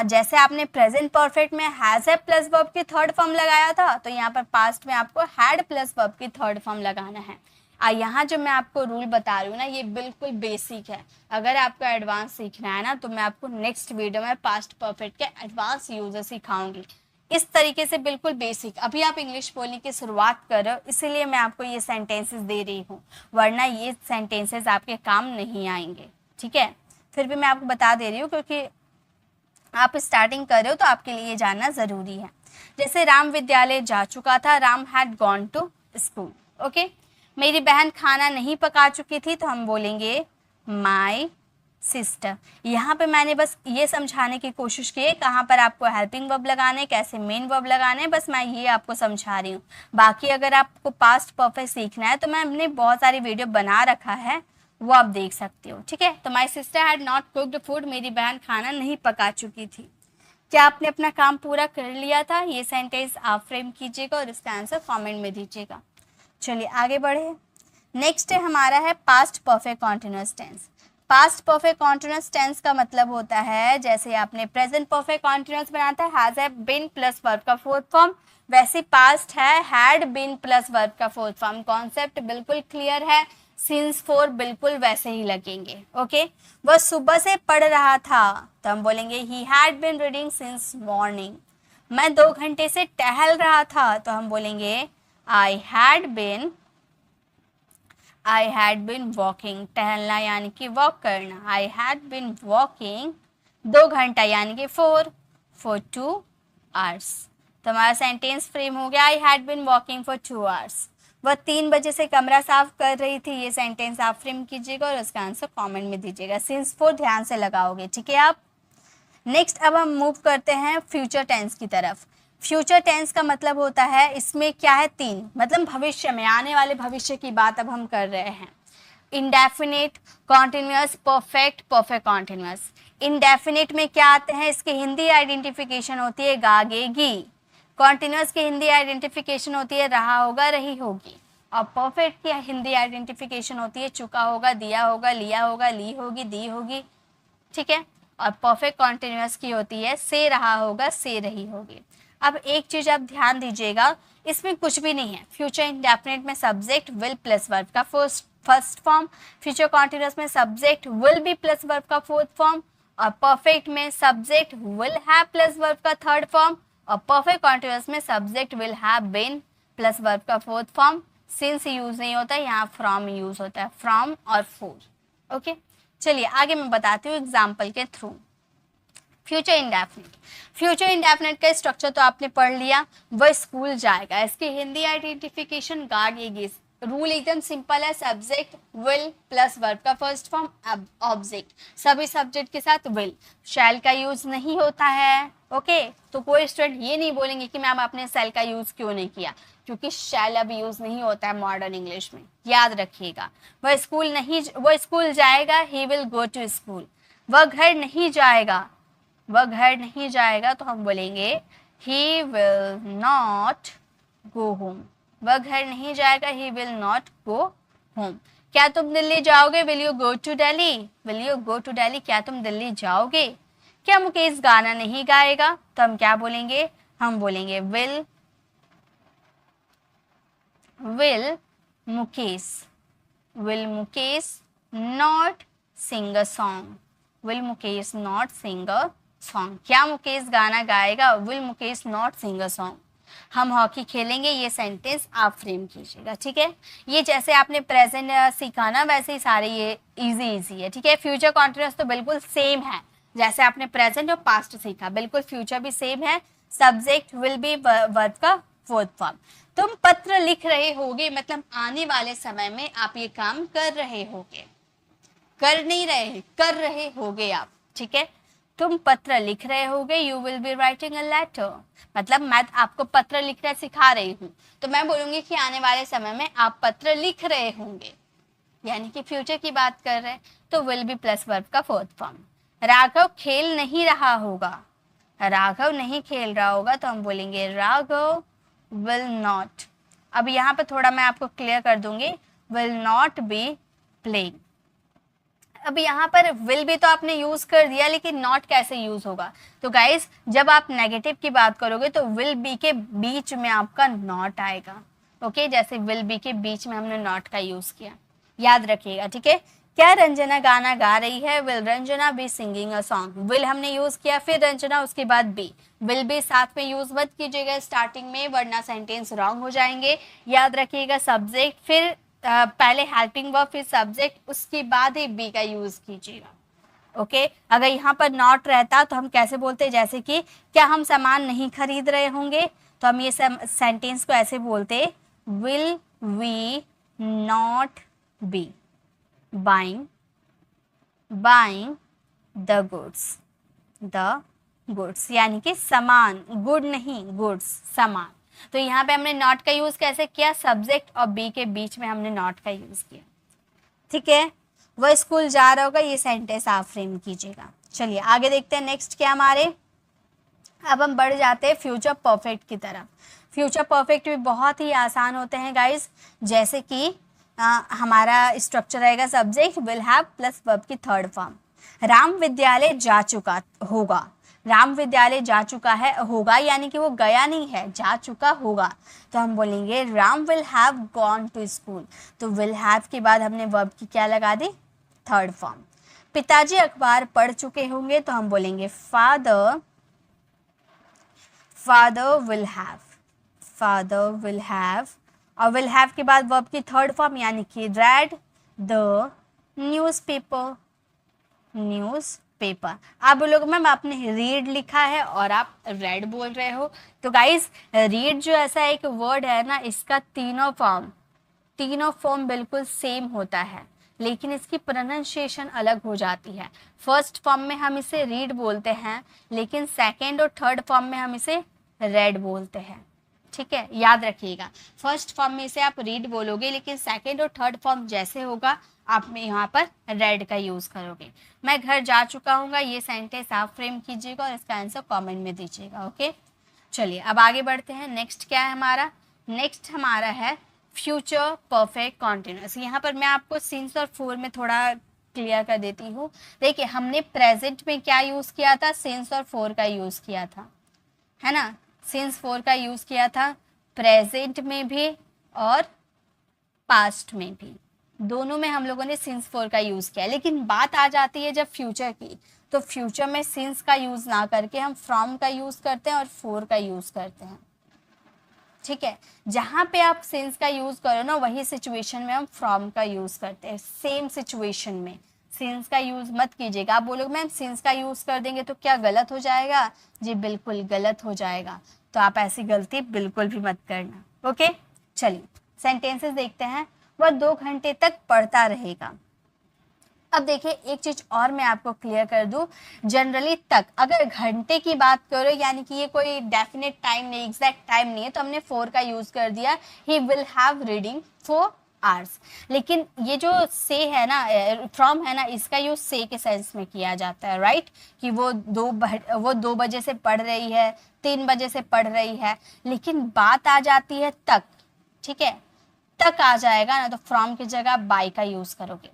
जैसे आपने प्रेजेंट परफेक्ट में हैज है प्लस वर्ब की थर्ड फॉर्म लगाया था, तो यहाँ पर पास्ट में आपको हैड प्लस वर्ब की थर्ड फॉर्म लगाना है। यहाँ जो मैं आपको रूल बता रही हूँ ना, ये बिल्कुल बेसिक है, अगर आपको एडवांस सीखना है ना तो मैं आपको नेक्स्ट वीडियो में पास्ट परफेक्ट के एडवांस यूजर सिखाऊंगी। इस तरीके से बिल्कुल बेसिक, अभी आप इंग्लिश बोलने की शुरुआत कर रहे हो इसीलिए मैं आपको ये सेंटेंसेस दे रही हूँ, वरना ये सेंटेंसेस आपके काम नहीं आएंगे, ठीक है। फिर भी मैं आपको बता दे रही हूँ क्योंकि आप स्टार्टिंग कर रहे हो तो आपके लिए जानना ज़रूरी है। जैसे राम विद्यालय जा चुका था, Ram had gone to school, okay. मेरी बहन खाना नहीं पका चुकी थी, तो हम बोलेंगे माई सिस्टर। यहाँ पे मैंने बस ये समझाने की कोशिश की है कहाँ पर आपको हेल्पिंग वर्ब लगाने, कैसे मेन वर्ब लगाने, बस मैं ये आपको समझा रही हूँ। बाकी अगर आपको पास्ट परफेक्ट सीखना है तो मैंने बहुत सारी वीडियो बना रखा है, वो आप देख सकते हो, ठीक है। तो my sister had not cooked food, मेरी बहन खाना नहीं पका चुकी थी। क्या आपने अपना काम पूरा कर लिया था, ये सेंटेंस आप फ्रेम कीजिएगा और इसका आंसर कॉमेंट में दीजिएगा। चलिए आगे बढ़े। नेक्स्ट है हमारा है past perfect continuous tense. Past perfect continuous tense का मतलब होता है जैसे आपने प्रेजेंट परफेक्ट कॉन्टिन्यूअस बनाता है has have been plus verb का फोर्थ फॉर्म, वैसे पास्ट है हैड बीन प्लस वर्ब का फोर्थ फॉर्म। कॉन्सेप्ट बिल्कुल क्लियर है, सिंस फोर बिल्कुल वैसे ही लगेंगे, ओके। वह सुबह से पढ़ रहा था, तो हम बोलेंगे he had been reading since morning. मैं 2 घंटे से टहल रहा था, तो हम बोलेंगे आई हैड बिन वॉकिंग। टहलना यानी कि वॉक करना, आई हैड बिन वॉकिंग 2 घंटा यानी कि फॉर 2 आवर्स। तो हमारा सेंटेंस फ्रेम हो गया I had been walking for 2 hours. वह 3 बजे से कमरा साफ कर रही थी। ये सेंटेंस आप फ्रेम कीजिएगा और उसका आंसर कमेंट में दीजिएगा। सिंस 4 ध्यान से लगाओगे, ठीक है आप। नेक्स्ट अब हम मूव करते हैं फ्यूचर टेंस की तरफ। फ्यूचर टेंस का मतलब होता है, इसमें क्या है, 3, मतलब भविष्य में, आने वाले भविष्य की बात अब हम कर रहे हैं। Indefinite, continuous, perfect, perfect continuous. Indefinite में क्या आते हैं, इसकी हिंदी आइडेंटिफिकेशन होती है गागेगी। कॉन्टिन्यूअस की हिंदी आइडेंटिफिकेशन होती है रहा होगा, रही होगी। और परफेक्ट की हिंदी आइडेंटिफिकेशन होती है चुका होगा, दिया होगा, लिया होगा, ली होगी, दी होगी, ठीक है। और परफेक्ट कॉन्टिन्यूअस की होती है से रहा होगा, से रही होगी। अब एक चीज आप ध्यान दीजिएगा, इसमें कुछ भी नहीं है। फ्यूचर इंडेफिनिट में सब्जेक्ट विल प्लस वर्ब का फर्स्ट फॉर्म, फ्यूचर कॉन्टिन्यूअस में subject will be plus verb का फोर्थ फॉर्म, और परफेक्ट में subject will have plus verb का थर्ड फॉर्म, और परफेक्ट कॉन्टिन्यूअस में subject will have been plus verb का फोर्थ फॉर्म। सिंस यूज नहीं होता, यहाँ फ्रॉम यूज होता है, फ्रॉम और फॉर। ओके, चलिए आगे मैं बताती हूँ एग्जाम्पल के through. Future indefinite, future indefinite का स्ट्रक्चर तो आपने पढ़ लिया। वह स्कूल जाएगा, इसकी हिंदी आइडेंटिफिकेशन गागेगी। रूल एकदम सिंपल है, सब्जेक्ट विल प्लस वर्ब का फर्स्ट फॉर्म ऑब्जेक्ट, सभी सब्जेक्ट के साथ विल। शैल का यूज नहीं होता है। ओके, तो कोई स्टूडेंट ये नहीं बोलेंगे कि मैम आपने शैल का यूज क्यों नहीं किया, क्योंकि शैल अब यूज नहीं होता है मॉडर्न इंग्लिश में, याद रखिएगा। वह स्कूल जाएगा, he will go to school. वह घर नहीं जाएगा, वह घर नहीं जाएगा, तो हम बोलेंगे he will not go home. वह घर नहीं जाएगा, he will not go home. क्या तुम दिल्ली जाओगे, will you go to Delhi, will you go to Delhi, क्या तुम दिल्ली जाओगे। क्या मुकेश गाना नहीं गाएगा, तो हम क्या बोलेंगे, हम बोलेंगे will Mukesh not sing a song, will Mukesh not sing a song. क्या मुकेश गाना गाएगा, will Mukesh not sing a song. हम हॉकी खेलेंगे, ये सेंटेंस आप फ्रेम कीजिएगा, ठीक है। ये जैसे आपने प्रेजेंट सीखा ना, वैसे ही सारे ये इजी है, ठीक है। फ्यूचर कॉन्टिन्यूअस तो बिल्कुल सेम है, जैसे आपने प्रेजेंट और पास्ट सीखा, बिल्कुल फ्यूचर भी सेम है। सब्जेक्ट विल बी वर्ब का फोर्थ फॉर्म। तुम पत्र लिख रहे होगे, मतलब आने वाले समय में आप ये काम कर रहे होगे, कर नहीं रहे, कर रहे होगे आप, ठीक है। तुम पत्र लिख रहे होगे, you will be writing a letter, मतलब मैं आपको पत्र लिखना सिखा रही हूँ, तो मैं बोलूंगी कि आने वाले समय में आप पत्र लिख रहे होंगे, यानी कि फ्यूचर की बात कर रहे हैं, तो विल बी प्लस वर्ब का फोर्थ फॉर्म। राघव खेल नहीं रहा होगा, राघव नहीं खेल रहा होगा, तो हम बोलेंगे राघव विल नॉट। अब यहाँ पर थोड़ा मैं आपको क्लियर कर दूंगी, विल नॉट बी प्लेइंग। अब यहाँ पर विल भी तो आपने यूज कर दिया, लेकिन नॉट कैसे यूज होगा, तो गाइज जब आप नेगेटिव की बात करोगे तो विल बी के बीच में आपका नॉट आएगा। ओके, जैसे विल बी के बीच में हमने नॉट का यूज किया, याद रखिएगा, ठीक है। क्या रंजना गाना गा रही है, will Ranjana be singing a song. Will हमने यूज किया, फिर रंजना, उसके बाद बी। विल बी साथ में यूज मत कीजिएगा स्टार्टिंग में, वरना सेंटेंस रॉन्ग हो जाएंगे। याद रखिएगा, सब्जेक्ट फिर पहले हेल्पिंग वर्ब फिर सब्जेक्ट, उसके बाद ही बी का यूज कीजिएगा। ओके, अगर यहाँ पर नॉट रहता तो हम कैसे बोलते, जैसे कि क्या हम सामान नहीं खरीद रहे होंगे, तो हम ये सेंटेंस को ऐसे बोलते, will we not be buying the goods, यानी कि सामान, गुड नहीं, गुड्स, सामान। तो यहाँ पे हमने नॉट का यूज कैसे किया, सब्जेक्ट और बी के बीच में हमने नॉट का यूज किया, ठीक है। वह स्कूल जा रहा होगा, ये सेंटेंस आप फ्रेम कीजिएगा। चलिए आगे देखते हैं नेक्स्ट क्या हमारे। अब हम बढ़ जाते हैं फ्यूचर परफेक्ट की तरफ। फ्यूचर परफेक्ट भी बहुत ही आसान होते हैं गाइज, जैसे कि हमारा स्ट्रक्चर रहेगा, subject will have plus verb की थर्ड फॉर्म। राम विद्यालय जा चुका होगा, राम विद्यालय जा चुका है, होगा यानी कि वो गया नहीं है, जा चुका होगा, तो हम बोलेंगे Ram will have gone to school. तो विल हैव के बाद हमने वर्ब की क्या लगा दी, थर्ड फॉर्म। पिताजी अखबार पढ़ चुके होंगे, तो हम बोलेंगे फादर विल हैव, और विल हैव के बाद वर्ब की थर्ड फॉर्म, यानी कि रेड द न्यूज़पेपर। आप बोलोगे मैम आपने रीड लिखा है और आप रेड बोल रहे हो, तो गाइज रीड जो ऐसा एक वर्ड है ना, इसका तीनों फॉर्म तीनों फॉर्म बिल्कुल सेम होता है, लेकिन इसकी प्रोनाउंसिएशन अलग हो जाती है। फर्स्ट फॉर्म में हम इसे रीड बोलते हैं, लेकिन सेकेंड और थर्ड फॉर्म में हम इसे रेड बोलते हैं। ठीक है, याद रखिएगा, फर्स्ट फॉर्म में इसे आप रीड बोलोगे, लेकिन सेकेंड और थर्ड फॉर्म जैसे होगा आप में यहाँ पर रेड का यूज़ करोगे। मैं घर जा चुका हूँ, ये सेंटेंस आप फ्रेम कीजिएगा और इसका आंसर कमेंट में दीजिएगा। ओके, चलिए अब आगे बढ़ते हैं। नेक्स्ट क्या है हमारा? नेक्स्ट हमारा है फ्यूचर परफेक्ट कॉन्टिन्यूस। यहाँ पर मैं आपको सिंस और फोर में थोड़ा क्लियर कर देती हूँ। देखिए, हमने प्रेजेंट में क्या यूज़ किया था? सिंस और फोर का यूज़ किया था, है ना। सिंस फोर का यूज़ किया था प्रेजेंट में भी और पास्ट में भी, दोनों में हम लोगों ने सिंस फोर का यूज़ किया। लेकिन बात आ जाती है जब फ्यूचर की, तो फ्यूचर में सिंस का यूज़ ना करके हम फ्रॉम का यूज़ करते हैं और फोर का यूज़ करते हैं। ठीक है, जहाँ पे आप सिंस का यूज़ करो ना, वही सिचुएशन में हम फ्रॉम का यूज़ करते हैं। सेम सिचुएशन में सिंस का यूज़ मत कीजिएगा। आप बोलोगे मैम सिंस का यूज़ कर देंगे तो क्या गलत हो जाएगा? जी बिल्कुल गलत हो जाएगा, तो आप ऐसी गलती बिल्कुल भी मत करना। ओके, चलिए सेंटेंसेस देखते हैं। वह 2 घंटे तक पढ़ता रहेगा। अब देखिए, एक चीज और मैं आपको क्लियर कर दूं, जनरली तक अगर घंटे की बात करो, यानी कि ये कोई डेफिनेट टाइम नहीं, एग्जैक्ट टाइम नहीं है, तो हमने 4 का यूज कर दिया। He will have reading 4 hours. लेकिन ये जो से है ना, फ्रॉम है ना, इसका यूज से के सेंस में किया जाता है, राइट। कि वो 2 बजे से पढ़ रही है, 3 बजे से पढ़ रही है। लेकिन बात आ जाती है तक, ठीक है, तक आ जाएगा ना, तो फ्रॉम की जगह बाय का यूज करोगे।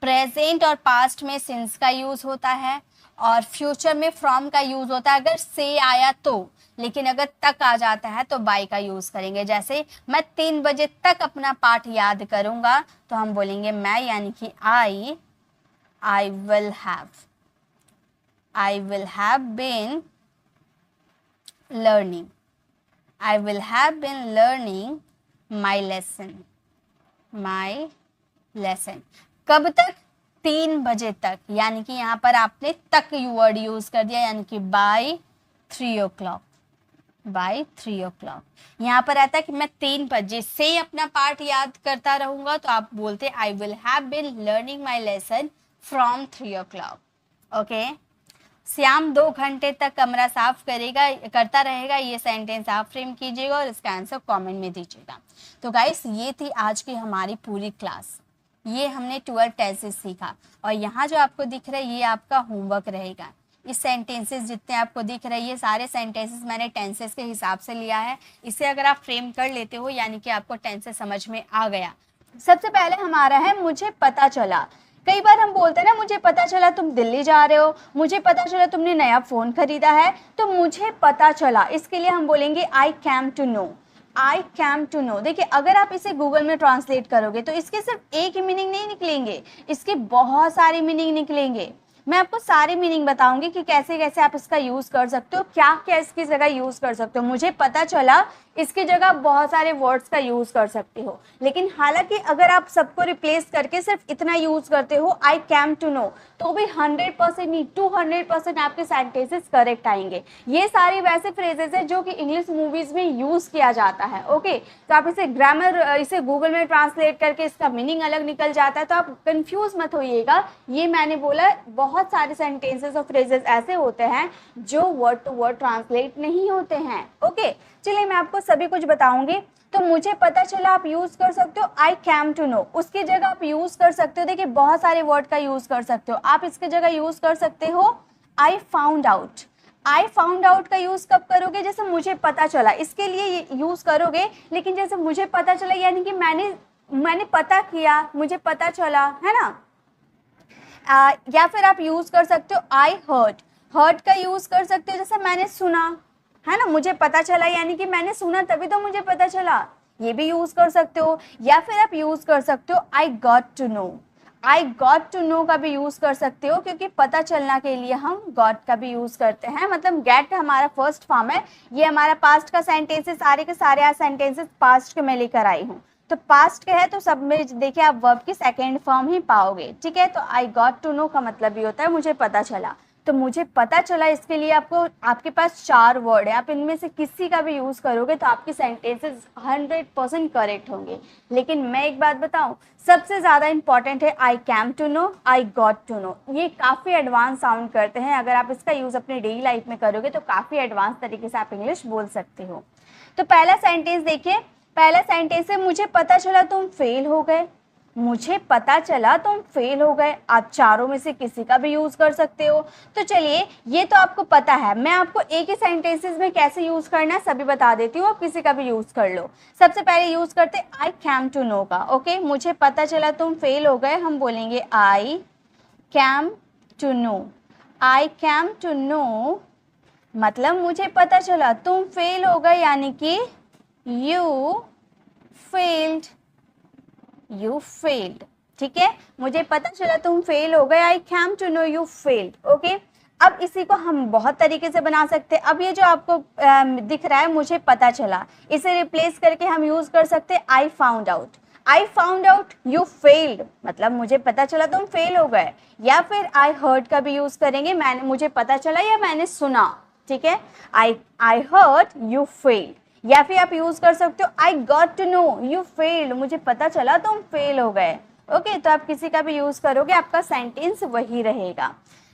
प्रेजेंट और पास्ट में सिंस का यूज होता है और फ्यूचर में फ्रॉम का यूज होता है अगर से आया तो। लेकिन अगर तक आ जाता है तो बाय का यूज करेंगे। जैसे मैं 3 बजे तक अपना पाठ याद करूंगा, तो हम बोलेंगे मैं, यानी कि I will have been learning my lesson. कब तक? 3 बजे तक, यानी कि यहाँ पर आपने तक वर्ड यूज कर दिया, यानी कि बाय 3 o'clock। यहाँ पर आता है कि मैं 3 बजे से अपना पाठ याद करता रहूंगा, तो आप बोलते I will have been learning my lesson from 3 o'clock। Okay, Shyam 2 घंटे तक कमरा साफ करता रहेगा। ये सेंटेंस आप फ्रेम कीजिएगा और इसका आंसर कमेंट में दीजिएगा। तो गाइस, ये थी आज की हमारी पूरी क्लास। ये हमने 12 टेंसेस सीखा, और यहाँ जो आपको दिख रहा है ये आपका होमवर्क रहेगा। इस सेंटेंसेस जितने आपको दिख रहे हैं, ये सारे सेंटेंसेस मैंने टेंसेस के हिसाब से लिया है। इसे अगर आप फ्रेम कर लेते हो, यानी कि आपको टेंसेस समझ में आ गया। सबसे पहले हमारा है मुझे पता चला। कई बार हम बोलते हैं ना, मुझे पता चला तुम दिल्ली जा रहे हो, मुझे पता चला तुमने नया फ़ोन खरीदा है, तो मुझे पता चला, इसके लिए हम बोलेंगे आई कैम टू नो। देखिए, अगर आप इसे गूगल में ट्रांसलेट करोगे तो इसके सिर्फ एक ही मीनिंग नहीं निकलेंगे, इसके बहुत सारे मीनिंग निकलेंगे। मैं आपको सारे मीनिंग बताऊंगी कि कैसे कैसे आप इसका यूज़ कर सकते हो, क्या क्या इसकी जगह यूज़ कर सकते हो। मुझे पता चला इसकी जगह बहुत सारे वर्ड्स का यूज़ कर सकते हो। लेकिन हालांकि अगर आप सबको रिप्लेस करके सिर्फ इतना यूज़ करते हो आई कैम टू नो, तो भी 100% नहीं 200% आपके सेंटेंसेस करेक्ट आएंगे। ये सारे वैसे फ्रेजेस है जो कि इंग्लिश मूवीज़ में यूज़ किया जाता है। ओके, तो आप इसे गूगल में ट्रांसलेट करके इसका मीनिंग अलग निकल जाता है, तो आप कंफ्यूज मत होइएगा। ये मैंने बोला, बहुत सारे सेंटेंसेस और फ्रेजेस ऐसे होते हैं जो वर्ड टू वर्ड ट्रांसलेट नहीं होते हैं। ओके, चलिए मैं आपको सभी कुछ बताऊंगी। तो मुझे पता चला आप यूज कर सकते हो आई कैम टू नो, उसकी जगह आप यूज कर सकते हो, देखिए बहुत सारे वर्ड का यूज कर सकते हो। आप इसकी जगह यूज कर सकते हो आई फाउंड आउट का यूज कब करोगे? जैसे मुझे पता चला, इसके लिए यूज करोगे। लेकिन जैसे मुझे पता चला, यानी कि मैंने पता किया, मुझे पता चला, है ना। या फिर आप यूज कर सकते हो आई हर्ड का यूज कर सकते हो, जैसे मैंने सुना, है ना। मुझे पता चला यानी कि मैंने सुना, तभी तो मुझे पता चला, ये भी यूज कर सकते हो। या फिर आप यूज कर सकते हो आई गॉट टू नो का भी यूज कर सकते हो, क्योंकि पता चलना के लिए हम गॉट का भी यूज करते हैं। मतलब गेट हमारा फर्स्ट फॉर्म है, ये हमारा पास्ट का सेंटेंस है। सारे के सारे आज सेंटेंसेस पास्ट के मैं लेकर आई हूँ, तो पास्ट के है तो सब में देखिए आप वर्ब की सेकेंड फॉर्म ही पाओगे। ठीक है, तो आई गॉट टू नो का मतलब ये होता है मुझे पता चला। तो मुझे पता चला, इसके लिए आपके पास 4 वर्ड है, आप इनमें से किसी का भी यूज़ करोगे तो आपके सेंटेंसेस 100% करेक्ट होंगे। लेकिन मैं एक बात बताऊं, सबसे ज़्यादा इंपॉर्टेंट है I came to know, I got to know. ये काफ़ी एडवांस साउंड करते हैं, अगर आप इसका यूज़ अपनी डेली लाइफ में करोगे तो काफ़ी एडवांस तरीके से आप इंग्लिश बोल सकते हो। तो पहला सेंटेंस देखिए, पहला सेंटेंस है मुझे पता चला तुम फेल हो गए। मुझे पता चला तुम फेल हो गए, आप चारों में से किसी का भी यूज कर सकते हो। तो चलिए, ये तो आपको पता है, मैं आपको एक ही सेंटेंसेस में कैसे यूज करना है सभी बता देती हूँ, आप किसी का भी यूज कर लो। सबसे पहले यूज करते आई कैम टू नो का। ओके, मुझे पता चला तुम फेल हो गए, हम बोलेंगे I came to know. I came to know मतलब मुझे पता चला तुम फेल हो गए, यानी कि यू फेल्ड, यू फेल्ड। ठीक है, मुझे पता चला तुम फेल हो गए, I came to know you failed. Okay, अब इसी को हम बहुत तरीके से बना सकते हैं। अब ये जो आपको दिख रहा है मुझे पता चला, इसे रिप्लेस करके हम यूज कर सकते हैं I found out. I found out you failed मतलब मुझे पता चला तुम फेल हो गए। या फिर आई हर्ड का भी यूज करेंगे, मुझे पता चला या मैंने सुना। ठीक है, आई हर्ड यू फेल्ड। या फिर आप यूज कर सकते हो I got to know you failed, मुझे पता चला तुम फेल हो गए। ओके, तो आप किसी का भी यूज करोगे, आपका सेंटेंस वही रहेगा।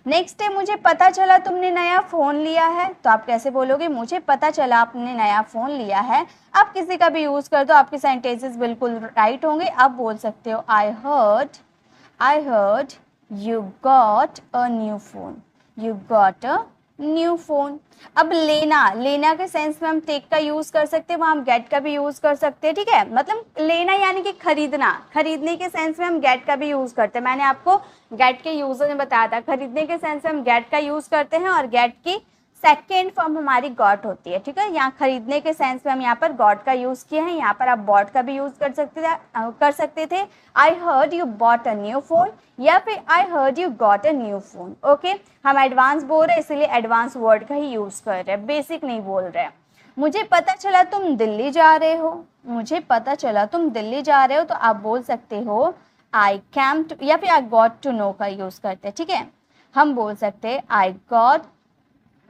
नेक्स्ट है मुझे पता चला तुमने नया फोन लिया है, तो आप कैसे बोलोगे, मुझे पता चला आपने नया फोन लिया है। आप किसी का भी यूज कर दो, आपके सेंटेंसेस बिल्कुल राइट होंगे। आप बोल सकते हो I heard you got a new phone, you got a new phone. अब लेना के सेंस में हम टेक का यूज कर सकते हैं, वहाँ हम गेट का भी यूज कर सकते हैं। ठीक है, मतलब लेना यानी कि खरीदने के सेंस में हम गेट का भी यूज करते हैं। मैंने आपको गेट के यूजर में बताया था, खरीदने के सेंस में हम गेट का यूज करते हैं और गेट की सेकेंड फॉर्म हमारी गॉट होती है। ठीक है, यहाँ खरीदने के सेंस में हम यहाँ पर गॉट का यूज किया है, यहाँ पर आप बॉट का भी यूज कर सकते थे। I heard you bought a new phone या फिर I heard you got a new phone. Okay, हम एडवांस बोल रहे हैं इसलिए एडवांस वर्ड का ही यूज कर रहे हैं, बेसिक नहीं बोल रहे हैं। मुझे पता चला तुम दिल्ली जा रहे हो, मुझे पता चला तुम दिल्ली जा रहे हो, तो आप बोल सकते हो आई कैम टू, या फिर आई गॉट टू नो का यूज करते हैं। ठीक है, हम बोल सकते हैं I got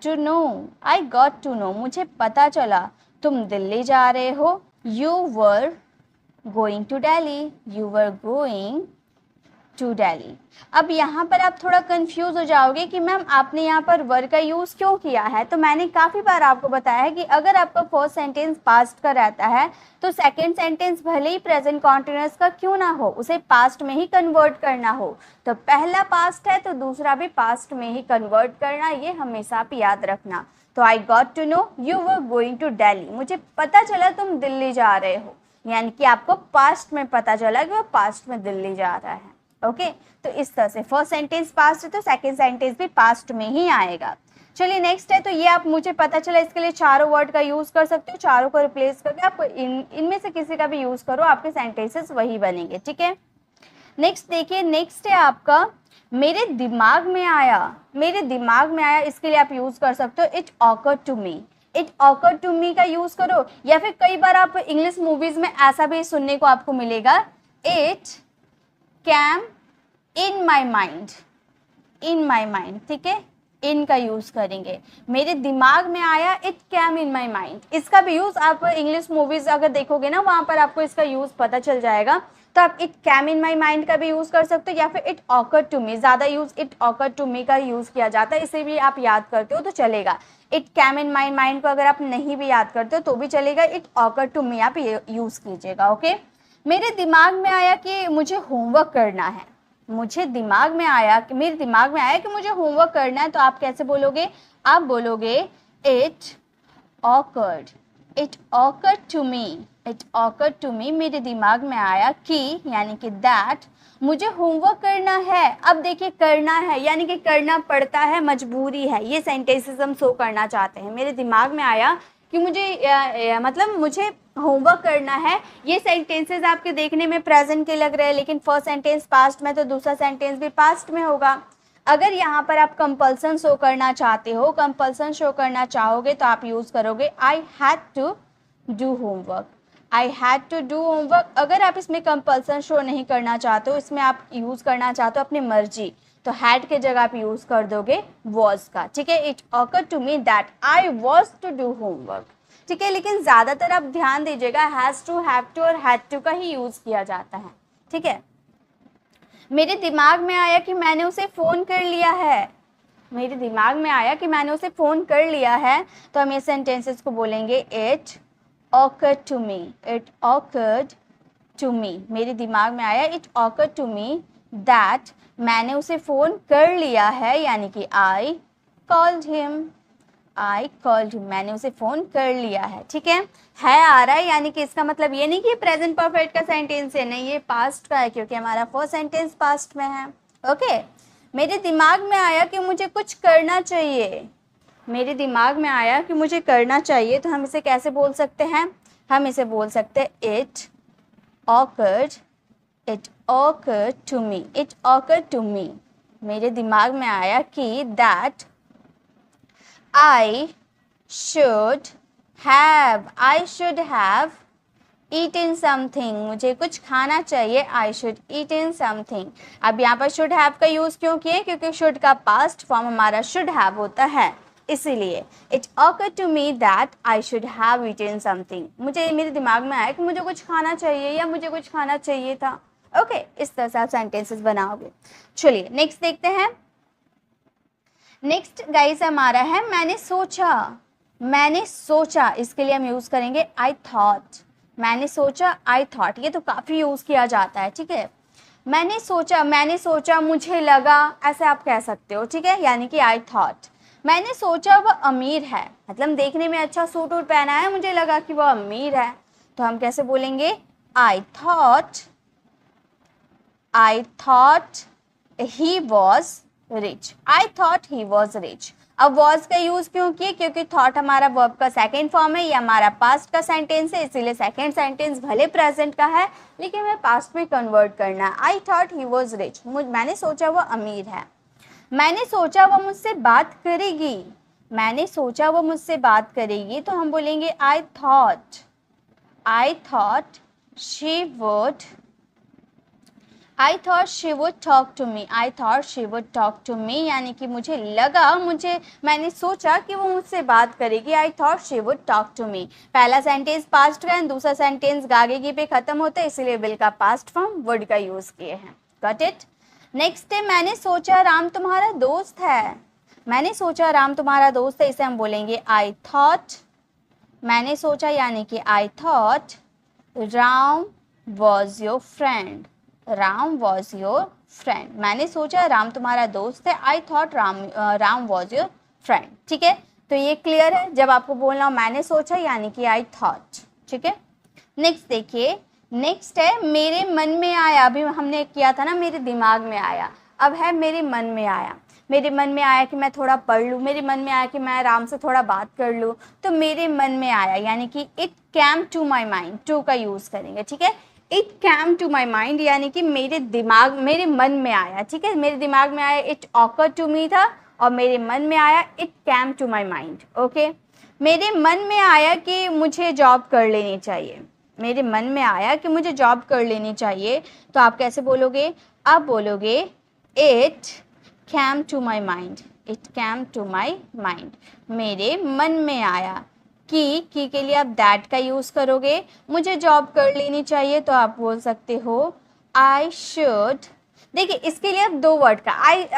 to know, I got to know मुझे पता चला तुम दिल्ली जा रहे हो। You were going to Delhi, you were going to Delhi. अब यहाँ पर आप थोड़ा कंफ्यूज हो जाओगे कि मैम आपने यहाँ पर वर का यूज़ क्यों किया है। तो मैंने काफ़ी बार आपको बताया है कि अगर आपका फर्स्ट सेंटेंस पास्ट का रहता है तो सेकंड सेंटेंस भले ही प्रेजेंट कॉन्टिन्यूअस का क्यों ना हो, उसे पास्ट में ही कन्वर्ट करना हो। तो पहला पास्ट है तो दूसरा भी पास्ट में ही कन्वर्ट करना, ये हमेशा आप याद रखना। तो I got to know you were going to Delhi, मुझे पता चला तुम दिल्ली जा रहे हो, यानी कि आपको पास्ट में पता चला कि वो पास्ट में दिल्ली जा रहा है। ओके, तो इस तरह से फर्स्ट सेंटेंस पास्ट है तो सेकंड सेंटेंस भी पास्ट में ही आएगा। चलिए नेक्स्ट है, तो ये आप मुझे पता चला, इसके लिए चारों वर्ड का यूज कर सकते हो, चारों को रिप्लेस करके आप इनमें से किसी का भी यूज करो, आपके सेंटेंसेस वही बनेंगे। ठीक है, नेक्स्ट देखिए, नेक्स्ट है आपका मेरे दिमाग में आया, मेरे दिमाग में आया, इसके लिए आप यूज कर सकते हो it occur to me, it occur to me का यूज करो। या फिर कई बार आप इंग्लिश मूवीज में ऐसा भी सुनने को आपको मिलेगा, it came in my mind, in my mind. ठीक है, इन का यूज करेंगे, मेरे दिमाग में आया it came in my mind. इसका भी यूज आप इंग्लिश मूवीज अगर देखोगे ना, वहां पर आपको इसका यूज पता चल जाएगा। तो आप it came in my mind का भी यूज कर सकते हो, या फिर इट ऑकर टू मी, ज्यादा use it occur to me का यूज किया जाता है, इसे भी आप याद करते हो तो चलेगा। It came in my mind को अगर आप नहीं भी याद करते हो तो भी चलेगा, इट ऑकर टू मी आप यूज कीजिएगा। ओके, मेरे दिमाग में आया कि मुझे होमवर्क करना है, मुझे दिमाग में आया कि मेरे दिमाग में आया कि मुझे होमवर्क करना है, तो आप कैसे बोलोगे, आप बोलोगे it occurred, it occurred to me, it occurred to me, मेरे दिमाग में आया कि, यानी कि दैट, मुझे होमवर्क करना है। अब देखिए करना है यानी कि करना पड़ता है, मजबूरी है, ये सेंटेंसेस हम शो करना चाहते हैं। मेरे दिमाग में आया कि मुझे मतलब मुझे होमवर्क करना है, ये सेंटेंसेस आपके देखने में प्रेजेंट के लग रहे हैं, लेकिन फर्स्ट सेंटेंस पास्ट में तो दूसरा सेंटेंस भी पास्ट में होगा। अगर यहाँ पर आप कंपल्सन शो करना चाहते हो, कंपल्सन शो करना चाहोगे तो आप यूज करोगे I had to do homework, I had to do homework. अगर आप इसमें कंपल्सन शो नहीं करना चाहते हो, इसमें आप यूज करना चाहते हो अपनी मर्जी, तो हैड के जगह पे यूज कर दोगे was का, ठीक है। It occurred to me that I was to do homework, ठीक है। लेकिन ज्यादातर आप ध्यान दीजिएगा हैज टू, हैव टू और हैड टू का ही यूज किया जाता है, ठीक है। मेरे दिमाग में आया कि मैंने उसे फोन कर लिया है, मेरे दिमाग में आया कि मैंने उसे फोन कर लिया है, तो हम ये सेंटेंसेस को बोलेंगे it occurred to me, it occurred to me, मेरे दिमाग में आया, it occurred to me that मैंने उसे फ़ोन कर लिया है, यानी कि I called him, I called him, मैंने उसे फ़ोन कर लिया है, ठीक है आ रहा है, यानी कि इसका मतलब ये नहीं कि प्रेजेंट परफेक्ट का सेंटेंस है, नहीं, ये पास्ट का है, क्योंकि हमारा फर्स्ट सेंटेंस पास्ट में है, ओके। मेरे दिमाग में आया कि मुझे कुछ करना चाहिए, मेरे दिमाग में आया कि मुझे करना चाहिए, तो हम इसे कैसे बोल सकते हैं, हम इसे बोल सकते हैं it occurred to me, it occurred to me, मेरे दिमाग में आया कि that I should have eaten something, मुझे कुछ खाना चाहिए, I should eaten something। अब यहाँ पर should have का यूज़ क्यों किए, क्योंकि should का past form हमारा should have होता है, इसीलिए it occurred to me that I should have eaten something, मुझे मेरे दिमाग में आया कि मुझे कुछ खाना चाहिए या मुझे कुछ खाना चाहिए था, ओके। इस तरह से आप सेंटेंसेस बनाओगे। चलिए नेक्स्ट देखते हैं। नेक्स्ट गाइस हमारा है मैंने सोचा, इसके लिए हम यूज़ करेंगे I thought, मैंने सोचा I thought, ये तो काफ़ी यूज़ किया जाता है, ठीक है। मैंने सोचा मुझे लगा, ऐसे आप कह सकते हो, ठीक है, यानी कि I thought। मैंने सोचा वह अमीर है, मतलब देखने में अच्छा सूट वूट पहना है, मुझे लगा कि वह अमीर है, तो हम कैसे बोलेंगे I thought he was rich, I thought he was rich। अब was का यूज क्यों किए, क्योंकि thought हमारा वर्ब का सेकेंड फॉर्म है, ये हमारा पास्ट का सेंटेंस है, इसीलिए सेकेंड सेंटेंस भले प्रेजेंट का है लेकिन हमें पास्ट में कन्वर्ट करना है। I thought he was rich, मैंने सोचा वह अमीर है। मैंने सोचा वह मुझसे बात करेगी, तो हम बोलेंगे I thought she would talk to me, यानी कि मैंने सोचा कि वो मुझसे बात करेगी। I thought she would talk to me। पहला सेंटेंस पास्ट का है, दूसरा सेंटेंस गागेगी पे खत्म होता है, इसलिए विल का पास्ट फॉर्म वुड का यूज किए हैं। Got it. नेक्स्ट है मैंने सोचा राम तुम्हारा दोस्त है, इसे हम बोलेंगे I thought, मैंने सोचा यानी कि I thought Ram was your friend, मैंने सोचा राम तुम्हारा दोस्त है, I thought Ram was your friend, ठीक है। तो ये क्लियर है, जब आपको बोलना हो मैंने सोचा यानी कि I thought, ठीक है। नेक्स्ट देखिए, नेक्स्ट है मेरे मन में आया, अभी हमने किया था ना मेरे दिमाग में आया, अब है मेरे मन में आया। मेरे मन में आया कि मैं थोड़ा पढ़ लूँ, मेरे मन में आया कि मैं आराम से थोड़ा बात कर लूँ, तो मेरे मन में आया यानी कि it came to my mind, to का यूज़ करेंगे, ठीक है। It came to my mind यानी कि मेरे मन में आया, ठीक है। मेरे दिमाग में आया इट ऑकर टू मी था, और मेरे मन में आया it came to my mind, okay. मेरे मन में आया कि मुझे जॉब कर लेनी चाहिए, तो आप कैसे बोलोगे, आप बोलोगे it came to my mind, मेरे मन में आया। की के लिए आप दैट का यूज़ करोगे, मुझे जॉब कर लेनी चाहिए, तो आप बोल सकते हो आई शुड। देखिए इसके लिए आप दो वर्ड का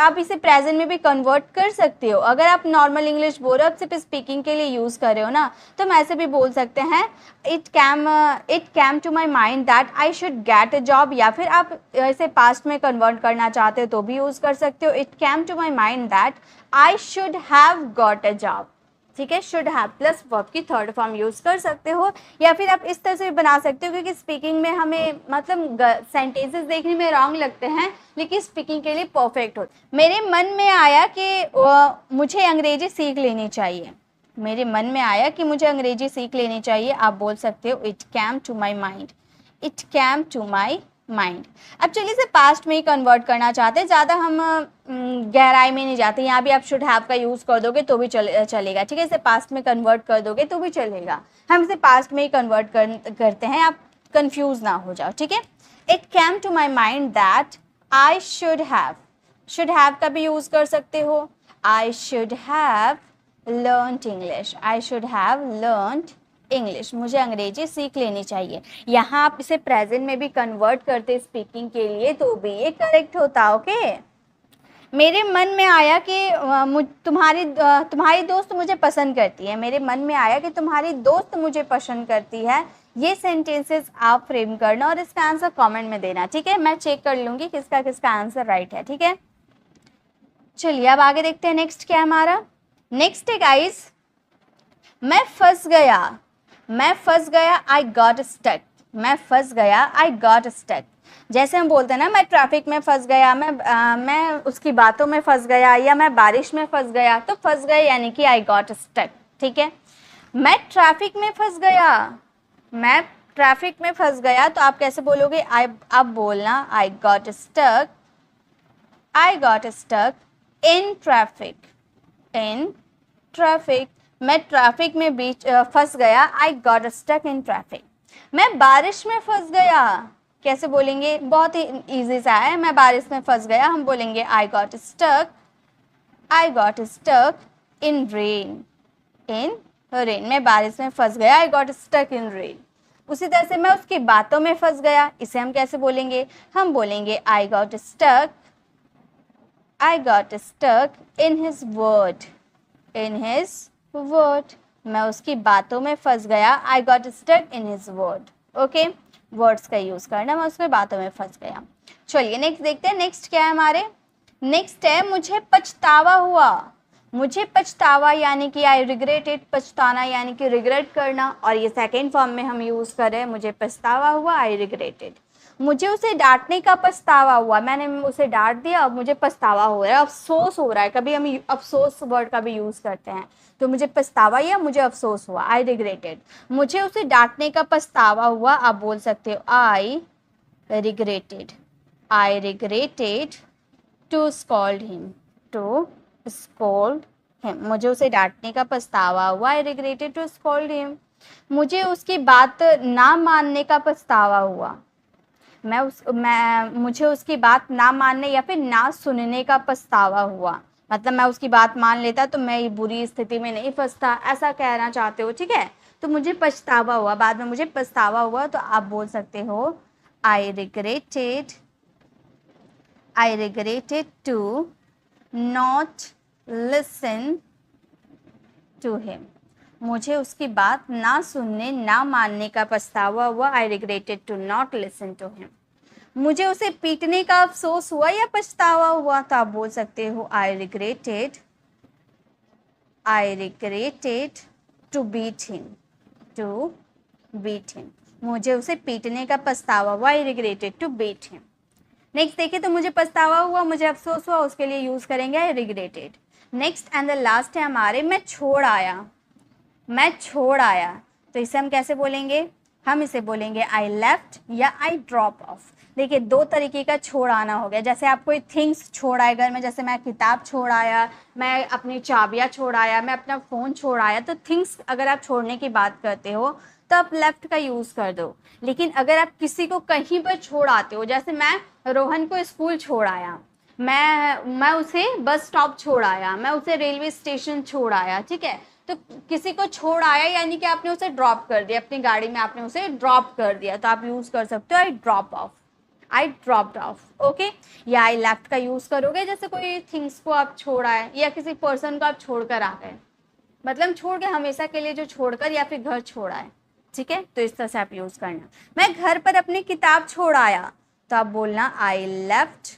आप इसे प्रेजेंट में भी कन्वर्ट कर सकते हो। अगर आप नॉर्मल इंग्लिश बोल रहे हो, आप सिर्फ स्पीकिंग के लिए यूज़ कर रहे हो ना, तो हम ऐसे भी बोल सकते हैं it came to my mind that I should get a job, या फिर आप इसे पास्ट में कन्वर्ट करना चाहते हो तो भी यूज़ कर सकते हो it came to my mind that I should have got a job, ठीक है। शुड हैव प्लस वर्ब की थर्ड फॉर्म यूज़ कर सकते हो, या फिर आप इस तरह से भी बना सकते हो, क्योंकि स्पीकिंग में हमें मतलब सेंटेंसेस देखने में रॉन्ग लगते हैं लेकिन स्पीकिंग के लिए परफेक्ट हो। मेरे मन में आया कि मुझे अंग्रेजी सीख लेनी चाहिए, आप बोल सकते हो it came to my mind. अब चलिए इसे पास्ट में ही कन्वर्ट करना चाहते हैं, ज़्यादा हम गहराई में नहीं जाते, यहाँ भी आप शुड हैव का यूज़ कर दोगे तो भी चलेगा, ठीक है। इसे पास्ट में कन्वर्ट कर दोगे तो भी चलेगा, हम इसे पास्ट में ही कन्वर्ट करते हैं, आप कंफ्यूज ना हो जाओ, ठीक है। It came to my mind that I should have, should have का भी यूज कर सकते हो, I should have learned English, I should have learned English, मुझे अंग्रेजी सीख लेनी चाहिए। यहाँ आप इसे प्रेजेंट में भी कन्वर्ट करते स्पीकिंग के लिए तो भी ये करेक्ट होता। ओके, मेरे मन में आया कि तुम्हारी दोस्त मुझे पसंद करती है, मेरे मन में आया कि तुम्हारी दोस्त मुझे पसंद करती है, ये सेंटेंसेस आप फ्रेम करना और इसका आंसर कमेंट में देना। ठीक है, मैं चेक कर लूंगी किसका किसका आंसर राइट है। ठीक है, चलिए अब आगे देखते हैं नेक्स्ट क्या है हमारा। नेक्स्ट है गाइस, मैं फंस गया, मैं फंस गया, आई गॉट स्टक, मैं फंस गया, आई गॉट स्टक। जैसे हम बोलते हैं ना, मैं ट्रैफिक में फंस गया, मैं उसकी बातों में फंस गया, या मैं बारिश में फंस गया, तो फंस गए यानी कि आई गॉट स्टक। ठीक है, मैं ट्रैफिक में फंस गया, मैं ट्रैफिक में फंस गया, तो आप कैसे बोलोगे? आप बोलना I got stuck, I got stuck in traffic, in traffic. मैं ट्रैफिक में बीच फंस गया, I got stuck in traffic. मैं बारिश में फंस गया, कैसे बोलेंगे? बहुत ही इजी सा है, मैं बारिश में फंस गया, हम बोलेंगे I got stuck, I got stuck in rain, in rain. मैं बारिश में फंस गया, I got stuck in rain. उसी तरह से मैं उसकी बातों में फंस गया, इसे हम कैसे बोलेंगे? हम बोलेंगे I got stuck, I got stuck in his word, in his word. मैं उसकी बातों में फंस गया, I got stuck in his word. Okay? Words का यूज करना, मैं उसकी बातों में फंस गया। चलिए नेक्स्ट देखते हैं, नेक्स्ट क्या है हमारे। नेक्स्ट है मुझे पछतावा हुआ, मुझे पछतावा यानी कि आई रिग्रेटेड, पछताना यानी कि रिग्रेट करना, और ये सेकेंड फॉर्म में हम यूज कर रहे हैं, मुझे पछतावा हुआ, आई रिग्रेटेड। मुझे उसे डांटने का पछतावा हुआ, मैंने उसे डांट दिया, अब मुझे पछतावा हो रहा है, अफसोस हो रहा है। कभी हम अफसोस वर्ड का भी यूज करते हैं, तो मुझे पछतावा या मुझे अफसोस हुआ, आई रिग्रेटेड। मुझे उसे डांटने का पछतावा हुआ, आप बोल सकते हो I regretted, I regretted to scold him, to scold him. मुझे उसे डांटने का पछतावा हुआ, I regretted to scold him. मुझे उसकी बात ना मानने का पछतावा हुआ, मुझे उसकी बात ना मानने या फिर ना सुनने का पछतावा हुआ। मतलब मैं उसकी बात मान लेता तो मैं ये बुरी स्थिति में नहीं फंसता, ऐसा कहना चाहते हो। ठीक है, तो मुझे पछतावा हुआ, बाद में मुझे पछतावा हुआ, तो आप बोल सकते हो I regretted to not listen to him. मुझे उसकी बात ना सुनने ना मानने का पछतावा हुआ, I regretted to not listen to him. मुझे उसे पीटने का अफसोस हुआ या पछतावा हुआ, तो आप बोल सकते हो I regretted to beat him, to beat him. मुझे उसे पीटने का पछतावा हुआ, I regretted to beat him. Next देखिए, तो मुझे पछतावा हुआ, मुझे अफसोस हुआ, उसके लिए यूज करेंगे I regretted. Next and the last है हमारे, मैं छोड़ आया, मैं छोड़ आया, तो इसे हम कैसे बोलेंगे? हम इसे बोलेंगे आई लेफ्ट या आई ड्रॉप ऑफ। देखिए दो तरीके का छोड़ आना हो गया, जैसे आप कोई थिंग्स छोड़ आए घर में, जैसे मैं किताब छोड़ आया, मैं अपनी चाबियाँ छोड़ आया, मैं अपना फ़ोन छोड़ आया। तो थिंग्स अगर आप छोड़ने की बात करते हो तो आप लेफ्ट का यूज़ कर दो। लेकिन अगर आप किसी को कहीं पर छोड़ आते हो, जैसे मैं रोहन को स्कूल छोड़ आया, मैं उसे बस स्टॉप छोड़ आया, मैं उसे रेलवे स्टेशन छोड़ आया। ठीक है, तो किसी को छोड़ आया यानी कि आपने उसे ड्रॉप कर दिया, अपनी गाड़ी में आपने उसे ड्रॉप कर दिया, तो आप यूज कर सकते हो I drop off, I dropped off. Okay, या आई लेफ्ट का यूज करोगे जैसे कोई थिंग्स को आप छोड़ आए या किसी पर्सन को आप छोड़कर आ गए, मतलब छोड़ के हमेशा के लिए जो छोड़कर या फिर घर छोड़ आए। ठीक है, तो इस तरह से आप यूज करना। मैं घर पर अपनी किताब छोड़ आया, तो आप बोलना I left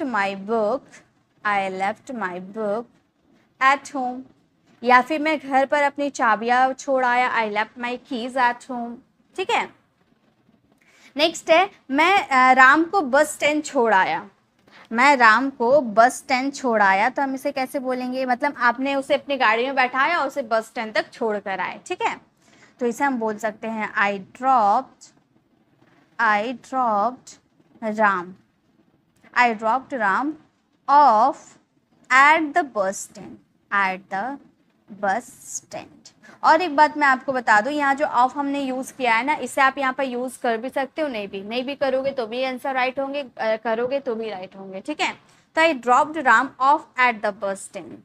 my book, I left my book at home. या फिर मैं घर पर अपनी चाबियां छोड़ आया, I left my keys at home. ठीक है, नेक्स्ट है मैं राम को बस स्टैंड छोड़ आया, मैं राम को बस स्टैंड छोड़ आया, तो हम इसे कैसे बोलेंगे? मतलब आपने उसे अपनी गाड़ी में बैठाया और उसे बस स्टैंड तक छोड़ कर आए। ठीक है, तो इसे हम बोल सकते हैं I dropped Ram, I dropped Ram of at the bus stand, at the bus stand. और एक बात मैं आपको बता दूं, यहाँ जो ऑफ हमने यूज़ किया है ना, इसे आप यहाँ पर यूज़ कर भी सकते हो, नहीं भी करोगे तो भी आंसर राइट होंगे, करोगे तो भी राइट होंगे, ठीक है। तो I dropped Ram of at the bus stand,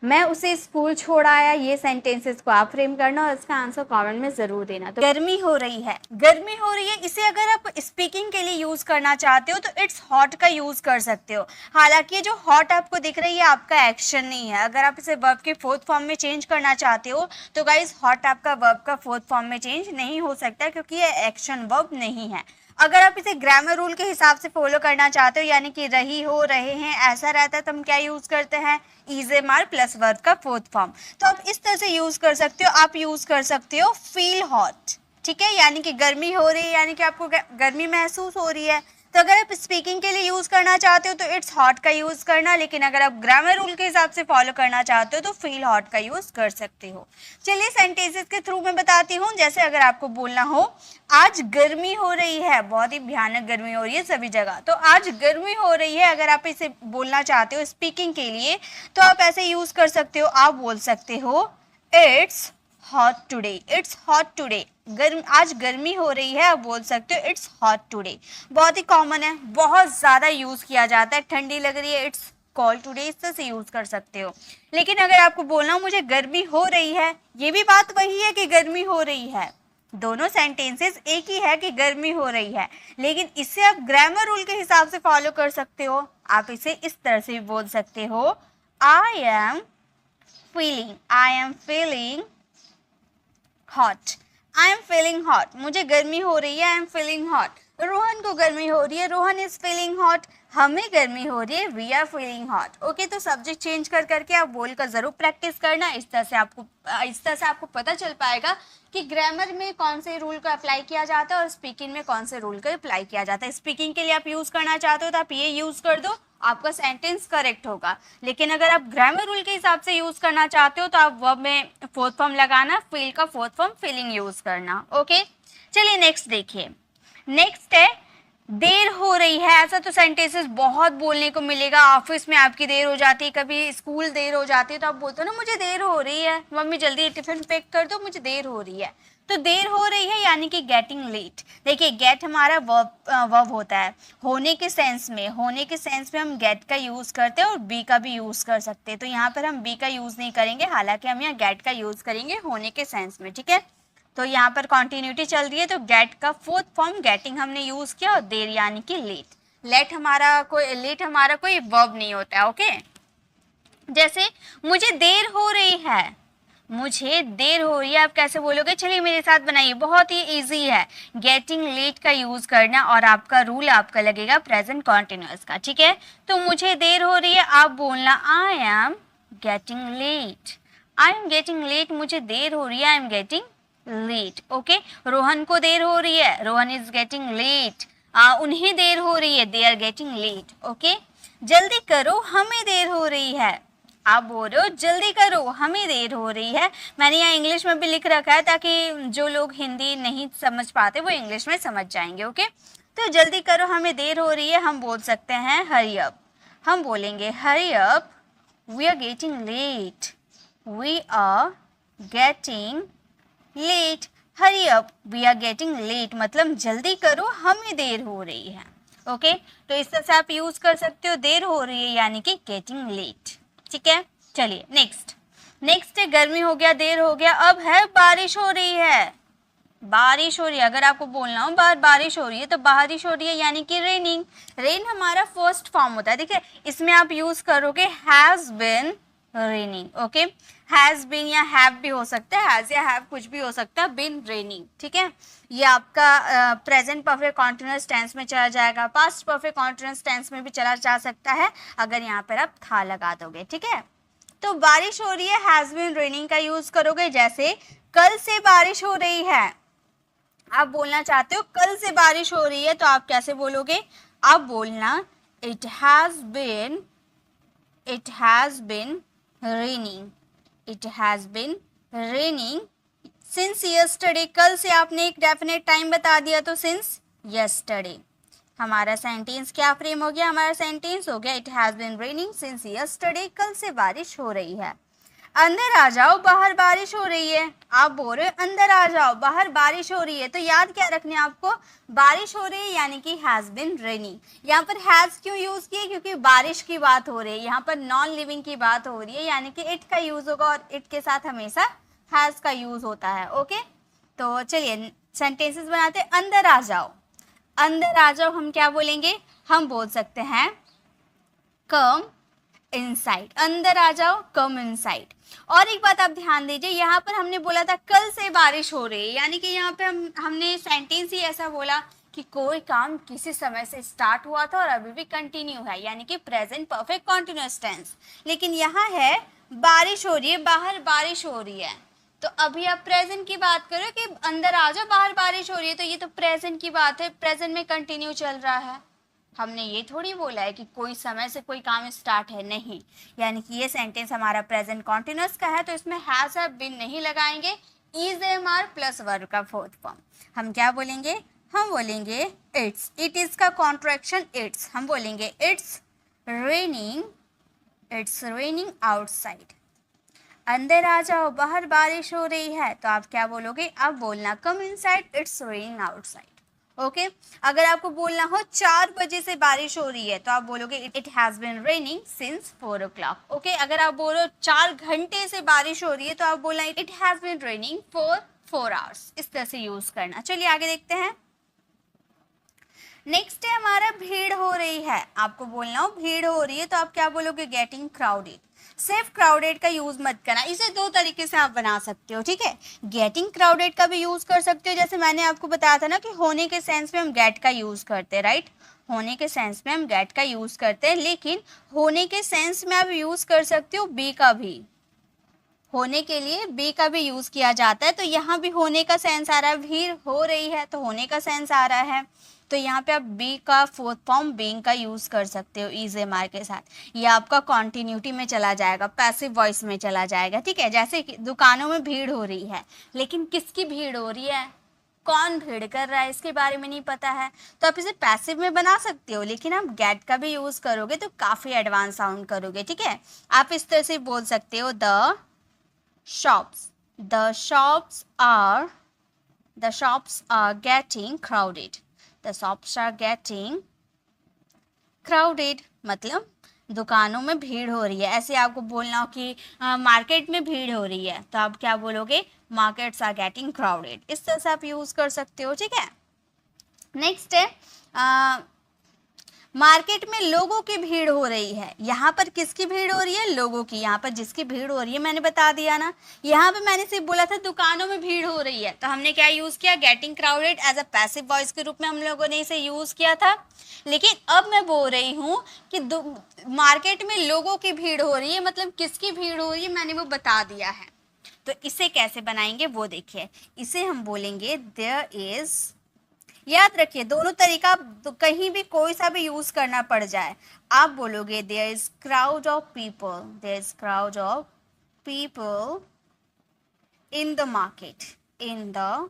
मैं उसे स्कूल छोड़ आया। ये सेंटेंसेस को आप फ्रेम करना और इसका आंसर कमेंट में जरूर देना। तो गर्मी हो रही है, गर्मी हो रही है, इसे अगर आप स्पीकिंग के लिए यूज करना चाहते हो तो इट्स हॉट का यूज कर सकते हो। हालांकि ये जो हॉट आपको दिख रही है आपका एक्शन नहीं है। अगर आप इसे वर्ब के फोर्थ फॉर्म में चेंज करना चाहते हो तो गाइस हॉट आपका वर्ब का फोर्थ फॉर्म में चेंज नहीं हो सकता, क्योंकि ये एक्शन वर्ब नहीं है। अगर आप इसे ग्रामर रूल के हिसाब से फॉलो करना चाहते हो, यानी कि रही हो, रहे हैं, ऐसा रहता है तो हम क्या यूज करते हैं, इज़ प्लस वर्ब का फोर्थ फॉर्म। तो आप इस तरह से यूज कर सकते हो। आप यूज कर सकते हो फील हॉट, ठीक है, यानी कि गर्मी हो रही है, यानी कि आपको गर्मी महसूस हो रही है। तो अगर आप स्पीकिंग के लिए यूज करना चाहते हो तो इट्स हॉट का यूज करना, लेकिन अगर आप ग्रामर रूल के हिसाब से फॉलो करना चाहते हो तो फील हॉट का यूज कर सकते हो। चलिए सेंटेंसेस के थ्रू मैं बताती हूँ। जैसे अगर आपको बोलना हो आज गर्मी हो रही है, बहुत ही भयानक गर्मी हो रही है सभी जगह, तो आज गर्मी हो रही है, अगर आप इसे बोलना चाहते हो स्पीकिंग के लिए तो आप ऐसे यूज कर सकते हो। आप बोल सकते हो it's hot today, it's hot today, आज गर्मी हो रही है, आप बोल सकते हो इट्स हॉट टुडे। बहुत ही कॉमन है, बहुत ज़्यादा यूज़ किया जाता है। ठंडी लग रही है, इट्स कोल्ड टुडे, इस तरह से यूज़ कर सकते हो। लेकिन अगर आपको बोलना हो मुझे गर्मी हो रही है, ये भी बात वही है कि गर्मी हो रही है, दोनों सेंटेंसेस एक ही है कि गर्मी हो रही है, लेकिन इसे आप ग्रामर रूल के हिसाब से फॉलो कर सकते हो। आप इसे इस तरह से भी बोल सकते हो I am feeling hot, I am feeling hot, मुझे गर्मी हो रही है, I am feeling hot. Rohan को गर्मी हो रही है, रोहन इज फीलिंग हॉट, हमें गर्मी हो रही है, we are feeling hot. Okay, तो सब्जेक्ट चेंज कर करके आप बोल कर जरूर प्रैक्टिस करना। इस तरह से आपको पता चल पाएगा कि ग्रामर में कौन से रूल को अप्लाई किया जाता है और स्पीकिंग में कौन से रूल को अप्लाई किया जाता है। स्पीकिंग के लिए आप यूज करना चाहते हो तो आप ये यूज कर दो, आपका सेंटेंस करेक्ट होगा। लेकिन अगर आप ग्रामर रूल के हिसाब से यूज करना चाहते हो तो आप वर्ब में फोर्थ फॉर्म लगाना, फील का फोर्थ फॉर्म फीलिंग यूज करना। ओके, चलिए नेक्स्ट देखिए। नेक्स्ट है देर हो रही है। ऐसा तो सेंटेंसेस बहुत बोलने को मिलेगा। ऑफिस में आपकी देर हो जाती है, कभी स्कूल देर हो जाती है, तो आप बोलते हो ना मुझे देर हो रही है, मम्मी जल्दी टिफिन पैक कर दो, मुझे देर हो रही है। तो देर हो रही है यानी कि गेटिंग लेट। देखिए गेट हमारा वर्ब होता है, होने के सेंस में हम गेट का यूज करते हैं और बी का भी यूज कर सकते हैं। तो यहाँ पर हम बी का यूज नहीं करेंगे, हालांकि हम यहाँ गेट का यूज करेंगे होने के सेंस में, ठीक है। तो यहाँ पर कॉन्टिन्यूटी चल रही है, तो गेट का फोर्थ फॉर्म गेटिंग हमने यूज किया और देर यानी कि लेट। लेट हमारा कोई वर्ब नहीं होता है। ओके, जैसे मुझे देर हो रही है, मुझे देर हो रही है, आप कैसे बोलोगे, चलिए मेरे साथ बनाइए, बहुत ही इजी है। गेटिंग लेट का यूज करना और आपका रूल आपका लगेगा प्रेजेंट कॉन्टिन्यूअस का, ठीक है। तो मुझे देर हो रही है, आप बोलना I am getting late, I am getting late, मुझे देर हो रही है, I am getting late. Okay, Rohan को देर हो रही है, रोहन इज गेटिंग लेट, उन्हें देर हो रही है, they are getting late. Okay, जल्दी करो हमें देर हो रही है, आप बोल रहे हो जल्दी करो हमें देर हो रही है। मैंने यहाँ इंग्लिश में भी लिख रखा है ताकि जो लोग हिंदी नहीं समझ पाते वो इंग्लिश में समझ जाएंगे। ओके, तो जल्दी करो हमें देर हो रही है, हम बोल सकते हैं हरी अप, हम बोलेंगे hurry up, we are getting late, we are getting late, hurry up we are getting late, मतलब जल्दी करो हमें देर हो रही है। ओके, तो इस तरह से आप यूज कर सकते हो, देर हो रही है यानी कि गेटिंग लेट, ठीक है। चलिए नेक्स्ट है गर्मी हो गया, देर हो गया, अब है बारिश हो रही है, बारिश हो रही है। अगर आपको बोलना हो बाहर बारिश हो रही है तो बारिश हो रही है यानी कि रेनिंग। रेन हमारा फर्स्ट फॉर्म होता है, देखिए इसमें आप यूज करोगे has been raining. Okay, has been या हैव भी हो सकता है, हैज या हैव कुछ भी हो सकता है, बिन रेनिंग, ठीक है। ये आपका प्रेजेंट परफेक्ट कॉन्टिन्यूअस टेंस में चला जाएगा, पास्ट परफेक्ट कॉन्टिन्यूअस टेंस में भी चला जा सकता है अगर यहाँ पर आप था लगा दोगे, ठीक है। तो बारिश हो रही है, हैज बीन रेनिंग का यूज करोगे। जैसे कल से बारिश हो रही है, आप बोलना चाहते हो कल से बारिश हो रही है, तो आप कैसे बोलोगे, आप बोलना it has been raining, it has been raining since yesterday. कल से आपने एक डेफिनेट टाइम बता दिया तो सिंस यस्टरडे। हमारा सेंटेंस क्या फ्रेम हो गया, हमारा सेंटेंस हो गया it has been raining since yesterday, कल से बारिश हो रही है। अंदर आ जाओ बाहर बारिश हो रही है, आप बोल रहे हो अंदर आ जाओ बाहर बारिश हो रही है, तो याद क्या रखने आपको, बारिश हो रही है यानी कि हैज बिन रेनिंग। यहाँ पर हैज क्यों यूज किए, क्योंकि बारिश की बात हो रही है, यहाँ पर नॉन लिविंग की बात हो रही है, यानी कि इट का यूज होगा और इट के साथ हमेशा हैज का यूज होता है। ओके, तो चलिए सेंटेंसेस बनाते हैं। अंदर आ जाओ, अंदर आ जाओ हम क्या बोलेंगे, हम बोल सकते हैं कम इनसाइड, अंदर आ जाओ कम इनसाइड। और एक बात आप ध्यान दीजिए, यहाँ पर हमने बोला था कल से बारिश हो रही है, यानी कि यहाँ पे हमने सेंटेंस ही ऐसा बोला कि कोई काम किसी समय से स्टार्ट हुआ था और अभी भी कंटिन्यू है, यानी कि प्रेजेंट परफेक्ट कॉन्टिन्यूअस टेंस। लेकिन यहाँ है बारिश हो रही है, बाहर बारिश हो रही है, तो अभी आप प्रेजेंट की बात करो कि अंदर आ जाओ बाहर बारिश हो रही है, तो ये तो प्रेजेंट की बात है, प्रेजेंट में कंटिन्यू चल रहा है। हमने ये थोड़ी बोला है कि कोई समय से कोई काम स्टार्ट है, नहीं, यानी कि ये सेंटेंस हमारा प्रेजेंट कॉन्टिन्यूअस का है, तो इसमें हैज हैव बीन नहीं लगाएंगे, is am are plus verb का फोर्थ फॉर्म। हम क्या बोलेंगे, हम बोलेंगे इट्स, इट इज का कॉन्ट्रैक्शन इट्स, हम बोलेंगे इट्स रेनिंग आउटसाइड। अंदर आ जाओ बाहर बारिश हो रही है, तो आप क्या बोलोगे, आप बोलना come inside it's raining outside. Okay, अगर आपको बोलना हो 4 बजे से बारिश हो रही है, तो आप बोलोगे it has been raining since 4 o'clock। Okay, अगर आप बोलो 4 घंटे से बारिश हो रही है, तो आप बोलना it has been raining for 4 hours। इस तरह से यूज करना। चलिए आगे देखते हैं। नेक्स्ट है हमारा भीड़ हो रही है, आपको बोलना हो भीड़ हो रही है, तो आप क्या बोलोगे, गेटिंग क्राउडेड। सिर्फ क्राउडेड का यूज मत करना, इसे 2 तरीके से आप बना सकते हो, ठीक है। गेटिंग क्राउडेड का भी यूज कर सकते हो, जैसे मैंने आपको बताया था ना कि होने के सेंस में हम गेट का यूज करते हैं, राइट, होने के सेंस में हम गेट का यूज करते हैं, लेकिन होने के सेंस में आप यूज कर सकते हो बी का भी, होने के लिए बी का भी यूज किया जाता है। तो यहाँ भी होने का सेंस आ रहा है, भीड़ हो रही है तो होने का सेंस आ रहा है, तो यहाँ पे आप बी का फोर्थ फॉर्म बीइंग का यूज कर सकते हो इज एम आर के साथ। ये आपका कॉन्टिन्यूटी में चला जाएगा, पैसिव वॉइस में चला जाएगा, ठीक है। जैसे कि दुकानों में भीड़ हो रही है, लेकिन किसकी भीड़ हो रही है, कौन भीड़ कर रहा है, इसके बारे में नहीं पता है, तो आप इसे पैसिव में बना सकते हो, लेकिन आप गेट का भी यूज करोगे तो काफी एडवांस साउंड करोगे, ठीक है। आप इस तरह से बोल सकते हो the shops are getting crowded, the shops are getting crowded, मतलब दुकानों में भीड़ हो रही है। ऐसे आपको बोलना हो कि मार्केट में भीड़ हो रही है, तो आप क्या बोलोगे, मार्केट्स आर गेटिंग क्राउडेड। इस तरह से आप यूज कर सकते हो, ठीक है। नेक्स्ट है मार्केट में लोगों की भीड़ हो रही है, यहाँ पर किसकी भीड़ हो रही है, लोगों की। यहाँ पर जिसकी भीड़ हो रही है मैंने बता दिया ना, यहाँ पे मैंने सिर्फ बोला था दुकानों में भीड़ हो रही है, तो हमने क्या यूज किया, getting crowded as a passive voice के रूप में हम लोगों ने इसे यूज किया था। लेकिन अब मैं बोल रही हूँ कि मार्केट में लोगों की भीड़ हो रही है, मतलब किसकी भीड़ हो रही है मैंने वो बता दिया है। तो इसे कैसे बनाएंगे वो देखिए, इसे हम बोलेंगे देयर इज, याद रखिए दोनों तरीका तो कहीं भी कोई सा भी यूज करना पड़ जाए, आप बोलोगे there is crowd of people, there is crowd of people in the market, in the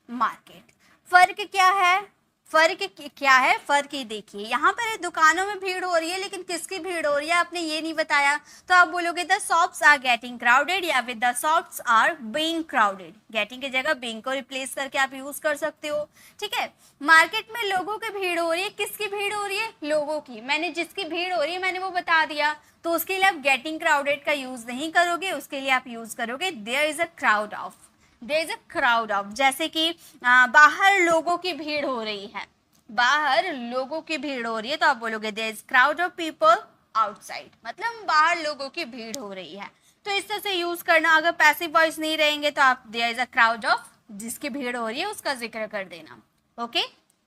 market. फर्क क्या है, फर्क क्या है, फर्क ही देखिए, यहाँ पर दुकानों में भीड़ हो रही है, लेकिन किसकी भीड़ हो रही है आपने ये नहीं बताया, तो आप बोलोगे the shops are getting crowded या फिर the shops are being crowded. Getting की जगह बीइंग को रिप्लेस करके आप यूज कर सकते हो, ठीक है। मार्केट में लोगों की भीड़ हो रही है, किसकी भीड़ हो रही है, लोगों की। मैंने जिसकी भीड़ हो रही है मैंने वो बता दिया, तो उसके लिए आप गेटिंग क्राउडेड का यूज नहीं करोगे, उसके लिए आप यूज करोगे there is a crowd of, there is a crowd of. जैसे कि बाहर लोगों की भीड़ हो रही है, बाहर लोगों की भीड़ हो रही है, तो आप बोलोगे there is crowd of people outside, मतलब बाहर लोगों की भीड़ हो रही है। तो इस तरह से यूज करना। अगर पैसिव वॉइस नहीं रहेंगे तो आप there is a crowd of, जिसकी भीड़ हो रही है उसका जिक्र कर देना। ओके,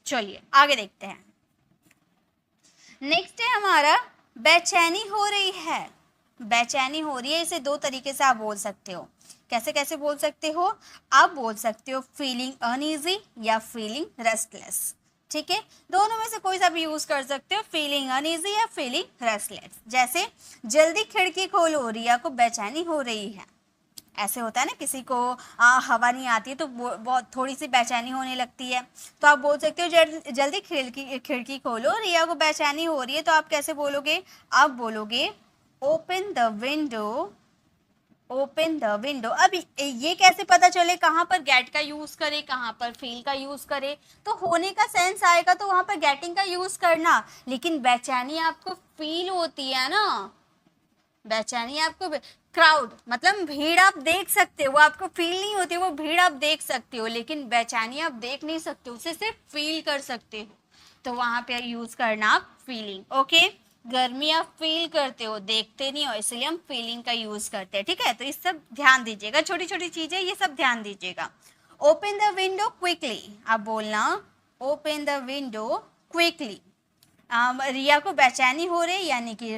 चलिए आगे देखते हैं। नेक्स्ट है हमारा बेचैनी हो रही है, बेचैनी हो रही है, इसे 2 तरीके से आप बोल सकते हो। कैसे कैसे बोल सकते हो, आप बोल सकते हो फीलिंग अनईजी या फीलिंग रेस्टलेस, ठीक है। दोनों में से कोई सा भी यूज कर सकते हो, फीलिंग अनईजी या फीलिंग रेस्टलेस। जैसे जल्दी खिड़की खोलो, रिया को बेचैनी हो रही है। ऐसे होता है ना, किसी को हवा नहीं आती है तो बहुत थोड़ी सी बेचैनी होने लगती है, तो आप बोल सकते हो जल्दी खिड़की खोलो, रिया को बेचैनी हो रही है। तो आप कैसे बोलोगे, आप बोलोगे open the window, open the window. अब ये कैसे पता चले कहाँ पर गेट का यूज करे, कहाँ पर फील का यूज करे? तो होने का सेंस आएगा तो वहां पर गेटिंग का यूज करना, लेकिन बेचैनी आपको फील होती है ना, बेचैनी आपको, क्राउड मतलब भीड़ आप देख सकते हो, वो आपको फील नहीं होती, वो भीड़ आप देख सकते हो, लेकिन बेचैनी आप देख नहीं सकते, उसे सिर्फ फील कर सकते हो, तो वहां पे यूज करना आप फीलिंग। ओके, गर्मी आप फील करते हो, देखते नहीं हो, इसलिए हम फीलिंग का यूज करते हैं। ठीक है, तो इस सब ध्यान दीजिएगा, छोटी छोटी चीजें ये सब ध्यान दीजिएगा। ओपन द विंडो क्विकली, आप बोलना ओपन द विंडो क्विकली। रिया को बेचैनी हो रही, यानी कि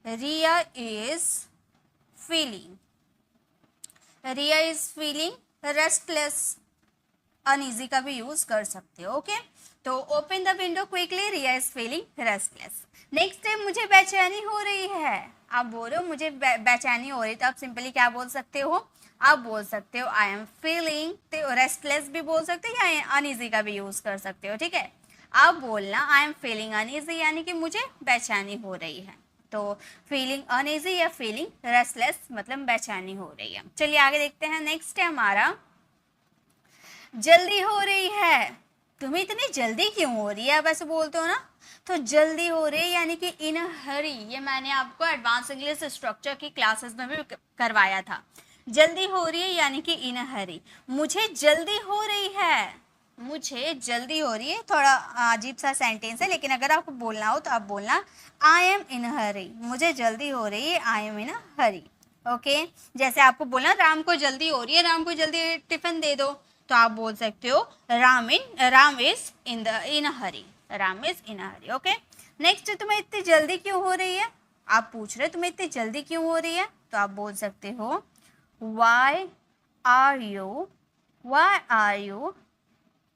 Riya is feeling restless, uneasy का भी यूज कर सकते हो। ओके, तो open the window quickly, Riya is feeling restless. Next है मुझे बेचैनी हो रही है, आप बोल रहे हो मुझे बेचैनी हो रही, तो आप सिंपली क्या बोल सकते हो? आप बोल सकते हो आई एम फीलिंग, तो रेस्टलेस भी बोल सकते हो या अनईजी का भी यूज कर सकते हो। ठीक है, आप बोलना आई एम फीलिंग अनईजी, यानी कि मुझे बेचैनी हो रही है। तो फीलिंग अनईजी या फीलिंग रेस्टलेस मतलब बेचैनी हो रही है। चलिए आगे देखते हैं। नेक्स्ट है हमारा जल्दी हो रही है, तुम्हें इतनी जल्दी क्यों हो रही है, आप ऐसे बोलते हो ना, तो जल्दी हो रही है यानी कि इन हरी, ये मैंने आपको एडवांस इंग्लिश स्ट्रक्चर की क्लासेस में भी करवाया था। जल्दी हो रही है यानी कि इन हरी, मुझे जल्दी हो रही है, मुझे जल्दी हो रही है, थोड़ा अजीब सा सेंटेंस है, लेकिन अगर आपको बोलना हो तो आप बोलना आई एम इन हरी, मुझे जल्दी हो रही है, I M in Hari. Okay, जैसे आपको बोलना राम को जल्दी हो रही है, राम को जल्दी टिफिन दे दो, तो आप बोल सकते हो Ram is in Hari, Ram is in Hari. Okay, next तुम्हें इतनी जल्दी क्यों हो रही है, आप पूछ रहे हो तुम्हें इतनी जल्दी क्यों हो रही है, तो आप बोल सकते हो वाई आर यू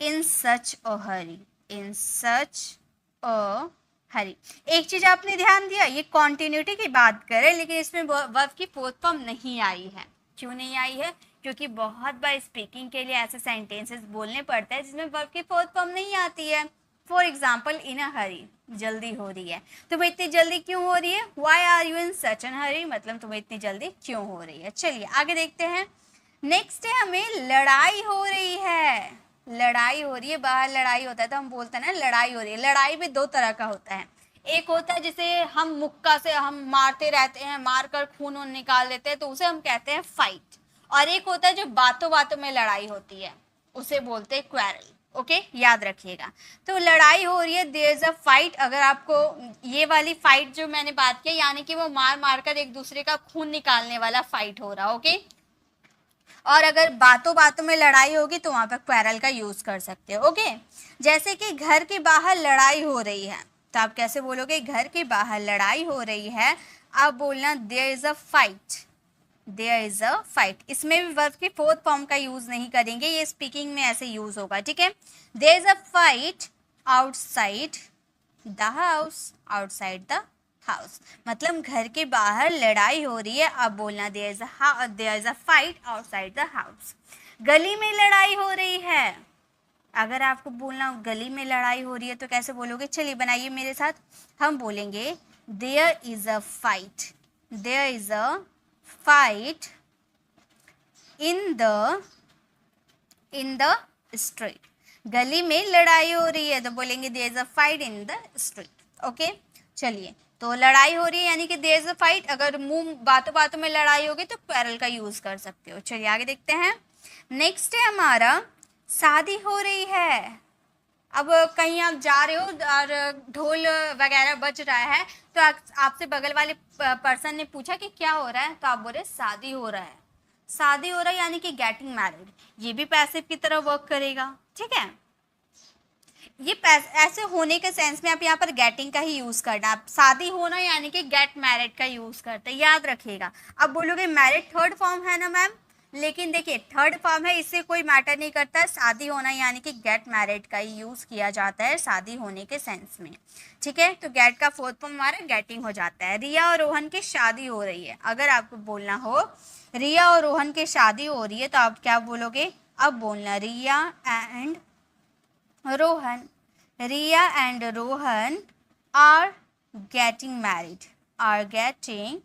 इन सच अ हरी, इन सच अ हरी। एक चीज आपने ध्यान दिया, ये कॉन्टिन्यूटी की बात करें, लेकिन इसमें वर्ब की फोर्थ फॉर्म नहीं आई है। क्यों नहीं आई है? क्योंकि बहुत बार स्पीकिंग के लिए ऐसे सेंटेंसेस बोलने पड़ते हैं जिसमें वर्ब की फोर्थ फॉर्म नहीं आती है। फॉर एग्जाम्पल इन अ हरी, जल्दी हो रही है, तुम्हें इतनी जल्दी क्यों हो रही है? Why are you in such a hurry, मतलब तुम्हें इतनी जल्दी क्यों हो रही है। चलिए आगे देखते हैं। नेक्स्ट है हमें लड़ाई हो रही है, लड़ाई हो रही है, बाहर लड़ाई होता है तो हम बोलते हैं ना लड़ाई हो रही है। लड़ाई भी दो तरह का होता है, एक होता है जिसे हम मुक्का से हम मारते रहते हैं, मार कर खून वून निकाल देते हैं, तो उसे हम कहते हैं फाइट। और एक होता है जो बातों बातों में लड़ाई होती है, उसे बोलते हैं क्वेरल। ओके, याद रखिएगा। तो लड़ाई हो रही है, देयर इज अ फाइट। अगर आपको ये वाली फाइट जो मैंने बात की, यानी कि वो मार मार कर एक दूसरे का खून निकालने वाला फाइट हो रहा। ओके, और अगर बातों बातों में लड़ाई होगी तो वहां पर क्वेरल का यूज कर सकते हो। ओके, जैसे कि घर के बाहर लड़ाई हो रही है, तो आप कैसे बोलोगे? घर के बाहर लड़ाई हो रही है, आप बोलना there is a fight, there is a fight. इसमें भी वर्ब की फोर्थ फॉर्म का यूज नहीं करेंगे, ये स्पीकिंग में ऐसे यूज होगा। ठीक है, there is a fight outside the house, outside the house, मतलब घर के बाहर लड़ाई हो रही है, अब बोलना there is a fight outside the house. गली में लड़ाई हो रही है, अगर आपको बोलना गली में लड़ाई हो रही है तो कैसे बोलोगे? चलिए बनाइए मेरे साथ, हम बोलेंगे there is a fight, there is a fight in the street, गली में लड़ाई हो रही है तो बोलेंगे there is a fight in the street. Okay, चलिए, तो लड़ाई हो रही है यानी कि देयर इज अ फाइट, अगर मुंह बातों बातों में लड़ाई होगी तो पैरल का यूज कर सकते हो। चलिए आगे देखते हैं। नेक्स्ट है हमारा शादी हो रही है। अब कहीं आप जा रहे हो और ढोल वगैरह बज रहा है, तो आपसे बगल वाले पर्सन ने पूछा कि क्या हो रहा है, तो आप बोले शादी हो रहा है, शादी हो रहा है यानी कि गेटिंग मैरिड, ये भी पैसिव की तरह वर्क करेगा। ठीक है, ये ऐसे होने के सेंस में आप यहाँ पर गेटिंग का ही यूज करना, आप शादी होना यानी कि गेट मैरिड का यूज करते हैं, याद रखिएगा। अब बोलोगे मैरिड थर्ड फॉर्म है ना मैम, लेकिन देखिए थर्ड फॉर्म है, इससे कोई मैटर नहीं करता है, शादी होना यानी कि गेट मैरिड का ही यूज किया जाता है शादी होने के सेंस में। ठीक है, तो गेट का फोर्थ फॉर्म हमारा गेटिंग हो जाता है। रिया और रोहन की शादी हो रही है, अगर आपको बोलना हो रिया और रोहन की शादी हो रही है तो आप क्या बोलोगे? अब बोलना रिया and Rohan. Riya and Rohan are getting married. Are getting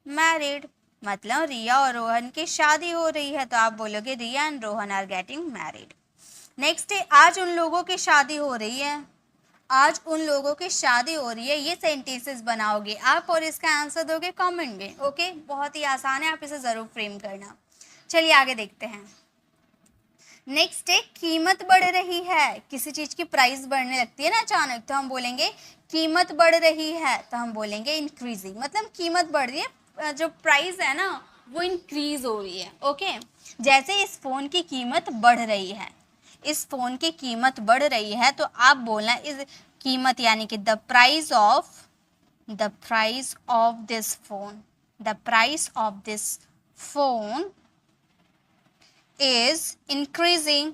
married. मतलब रिया और रोहन की शादी हो रही है, तो आप बोलोगे Riya and Rohan are getting married. Next है आज उन लोगों की शादी हो रही है। आज उन लोगों की शादी हो रही है, ये सेंटेंसेस बनाओगे आप और इसका आंसर दोगे कमेंट में। ओके, बहुत ही आसान है, आप इसे जरूर फ्रेम करना। चलिए आगे देखते हैं। नेक्स्ट है कीमत बढ़ रही है। किसी चीज की प्राइस बढ़ने लगती है ना अचानक, तो हम बोलेंगे कीमत बढ़ रही है, तो हम बोलेंगे इंक्रीजिंग। मतलब कीमत बढ़ रही है, जो प्राइस है ना वो इंक्रीज हो रही है। ओके, जैसे इस फोन की कीमत बढ़ रही है, इस फोन की कीमत बढ़ रही है, तो आप बोलना इस कीमत यानी कि the price of this phone, the price of this phone is increasing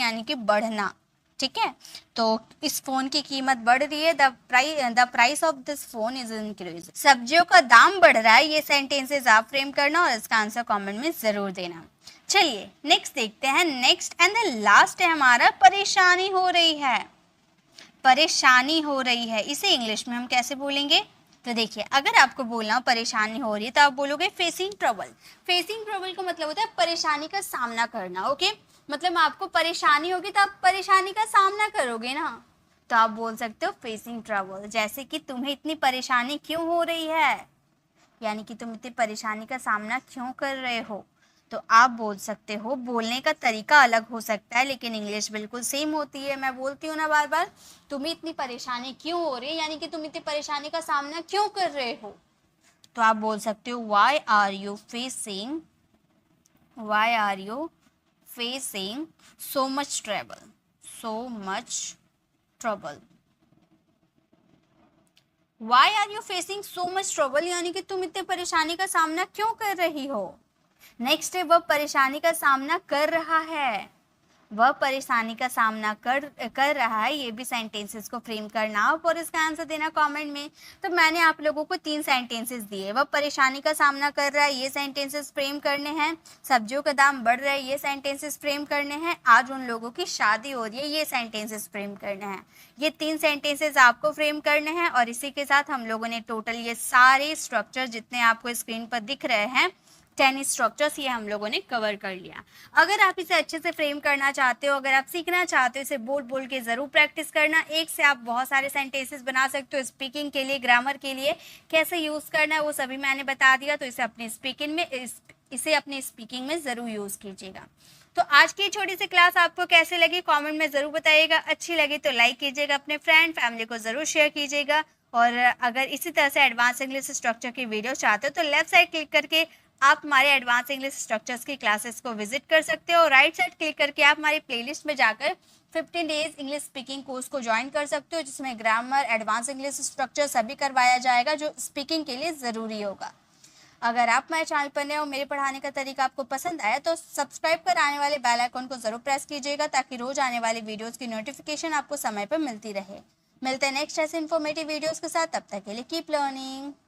यानी कि बढ़ना। ठीक है, तो इस फोन की कीमत बढ़ रही है, the price of this phone is increasing. सब्जियों का दाम बढ़ रहा है, ये सेंटेंसेस आप फ्रेम करना और इसका आंसर कमेंट में जरूर देना। चलिए नेक्स्ट देखते हैं। नेक्स्ट एंड द लास्ट है हमारा परेशानी हो रही है। परेशानी हो रही है, इसे इंग्लिश में हम कैसे बोलेंगे? तो देखिए, अगर आपको बोलना परेशानी हो रही है तो आप बोलोगे फेसिंग ट्रबल। फेसिंग ट्रबल का मतलब होता है परेशानी का सामना करना। ओके, मतलब आपको परेशानी होगी तो आप परेशानी का सामना करोगे ना, तो आप बोल सकते हो फेसिंग ट्रबल। जैसे कि तुम्हें इतनी परेशानी क्यों हो रही है, यानी कि तुम इतनी परेशानी का सामना क्यों कर रहे हो, तो आप बोल सकते हो। बोलने का तरीका अलग हो सकता है लेकिन इंग्लिश बिल्कुल सेम होती है। मैं बोलती हूँ ना बार बार, तुम्हें इतनी परेशानी क्यों हो रही है, यानी कि तुम इतनी परेशानी का सामना क्यों कर रहे हो, तो आप बोल सकते हो why are you facing so much trouble. Why are you facing so much trouble, यानी कि तुम इतने परेशानी का सामना क्यों कर रही हो। नेक्स्ट है वह परेशानी का सामना कर रहा है, वह परेशानी का सामना कर रहा है, ये भी सेंटेंसेस को फ्रेम करना और इसका आंसर देना कमेंट में। तो मैंने आप लोगों को 3 सेंटेंसेस दिए। वह परेशानी का सामना कर रहा है, ये सेंटेंसेस फ्रेम करने हैं। सब्जियों का दाम बढ़ रहा है, ये सेंटेंसेस फ्रेम करने हैं। आज उन लोगों की शादी हो रही है, ये सेंटेंसेस फ्रेम करने हैं। ये 3 सेंटेंसेस आपको फ्रेम करने हैं और इसी के साथ हम लोगों ने टोटल ये सारे स्ट्रक्चर जितने आपको स्क्रीन पर दिख रहे हैं 10 स्ट्रक्चर्स, ये हम लोगों ने कवर कर लिया। अगर आप इसे अच्छे से फ्रेम करना चाहते हो, अगर आप सीखना चाहते हो, इसे बोल बोल के ज़रूर प्रैक्टिस करना। एक से आप बहुत सारे सेंटेंसेस बना सकते हो। स्पीकिंग के लिए, ग्रामर के लिए कैसे यूज़ करना है वो सभी मैंने बता दिया, तो इसे अपनी स्पीकिंग में ज़रूर यूज़ कीजिएगा। तो आज की छोटी सी क्लास आपको कैसे लगी कमेंट में ज़रूर बताइएगा। अच्छी लगी तो लाइक कीजिएगा, अपने फ्रेंड फैमिली को ज़रूर शेयर कीजिएगा। और अगर इसी तरह से एडवांस इंग्लिश स्ट्रक्चर की वीडियो चाहते हो तो लेफ्ट साइड क्लिक करके आप हमारे एडवांस इंग्लिश स्ट्रक्चर्स की क्लासेस को विजिट कर सकते हो। राइट साइड क्लिक करके आप हमारी प्लेलिस्ट में जाकर 15 डेज इंग्लिश स्पीकिंग कोर्स को ज्वाइन कर सकते हो, जिसमें ग्रामर, एडवांस इंग्लिश स्ट्रक्चर सभी करवाया जाएगा जो स्पीकिंग के लिए ज़रूरी होगा। अगर आप हमारे चैनल पर नए हो, मेरे पढ़ाने का तरीका आपको पसंद आया तो सब्सक्राइब कर आने वाले बेल आइकन को जरूर प्रेस कीजिएगा ताकि रोज आने वाली वीडियोस की नोटिफिकेशन आपको समय पर मिलती रहे। मिलते हैं नेक्स्ट ऐसे इन्फॉर्मेटिव वीडियोस के साथ, तब तक के लिए कीप लर्निंग।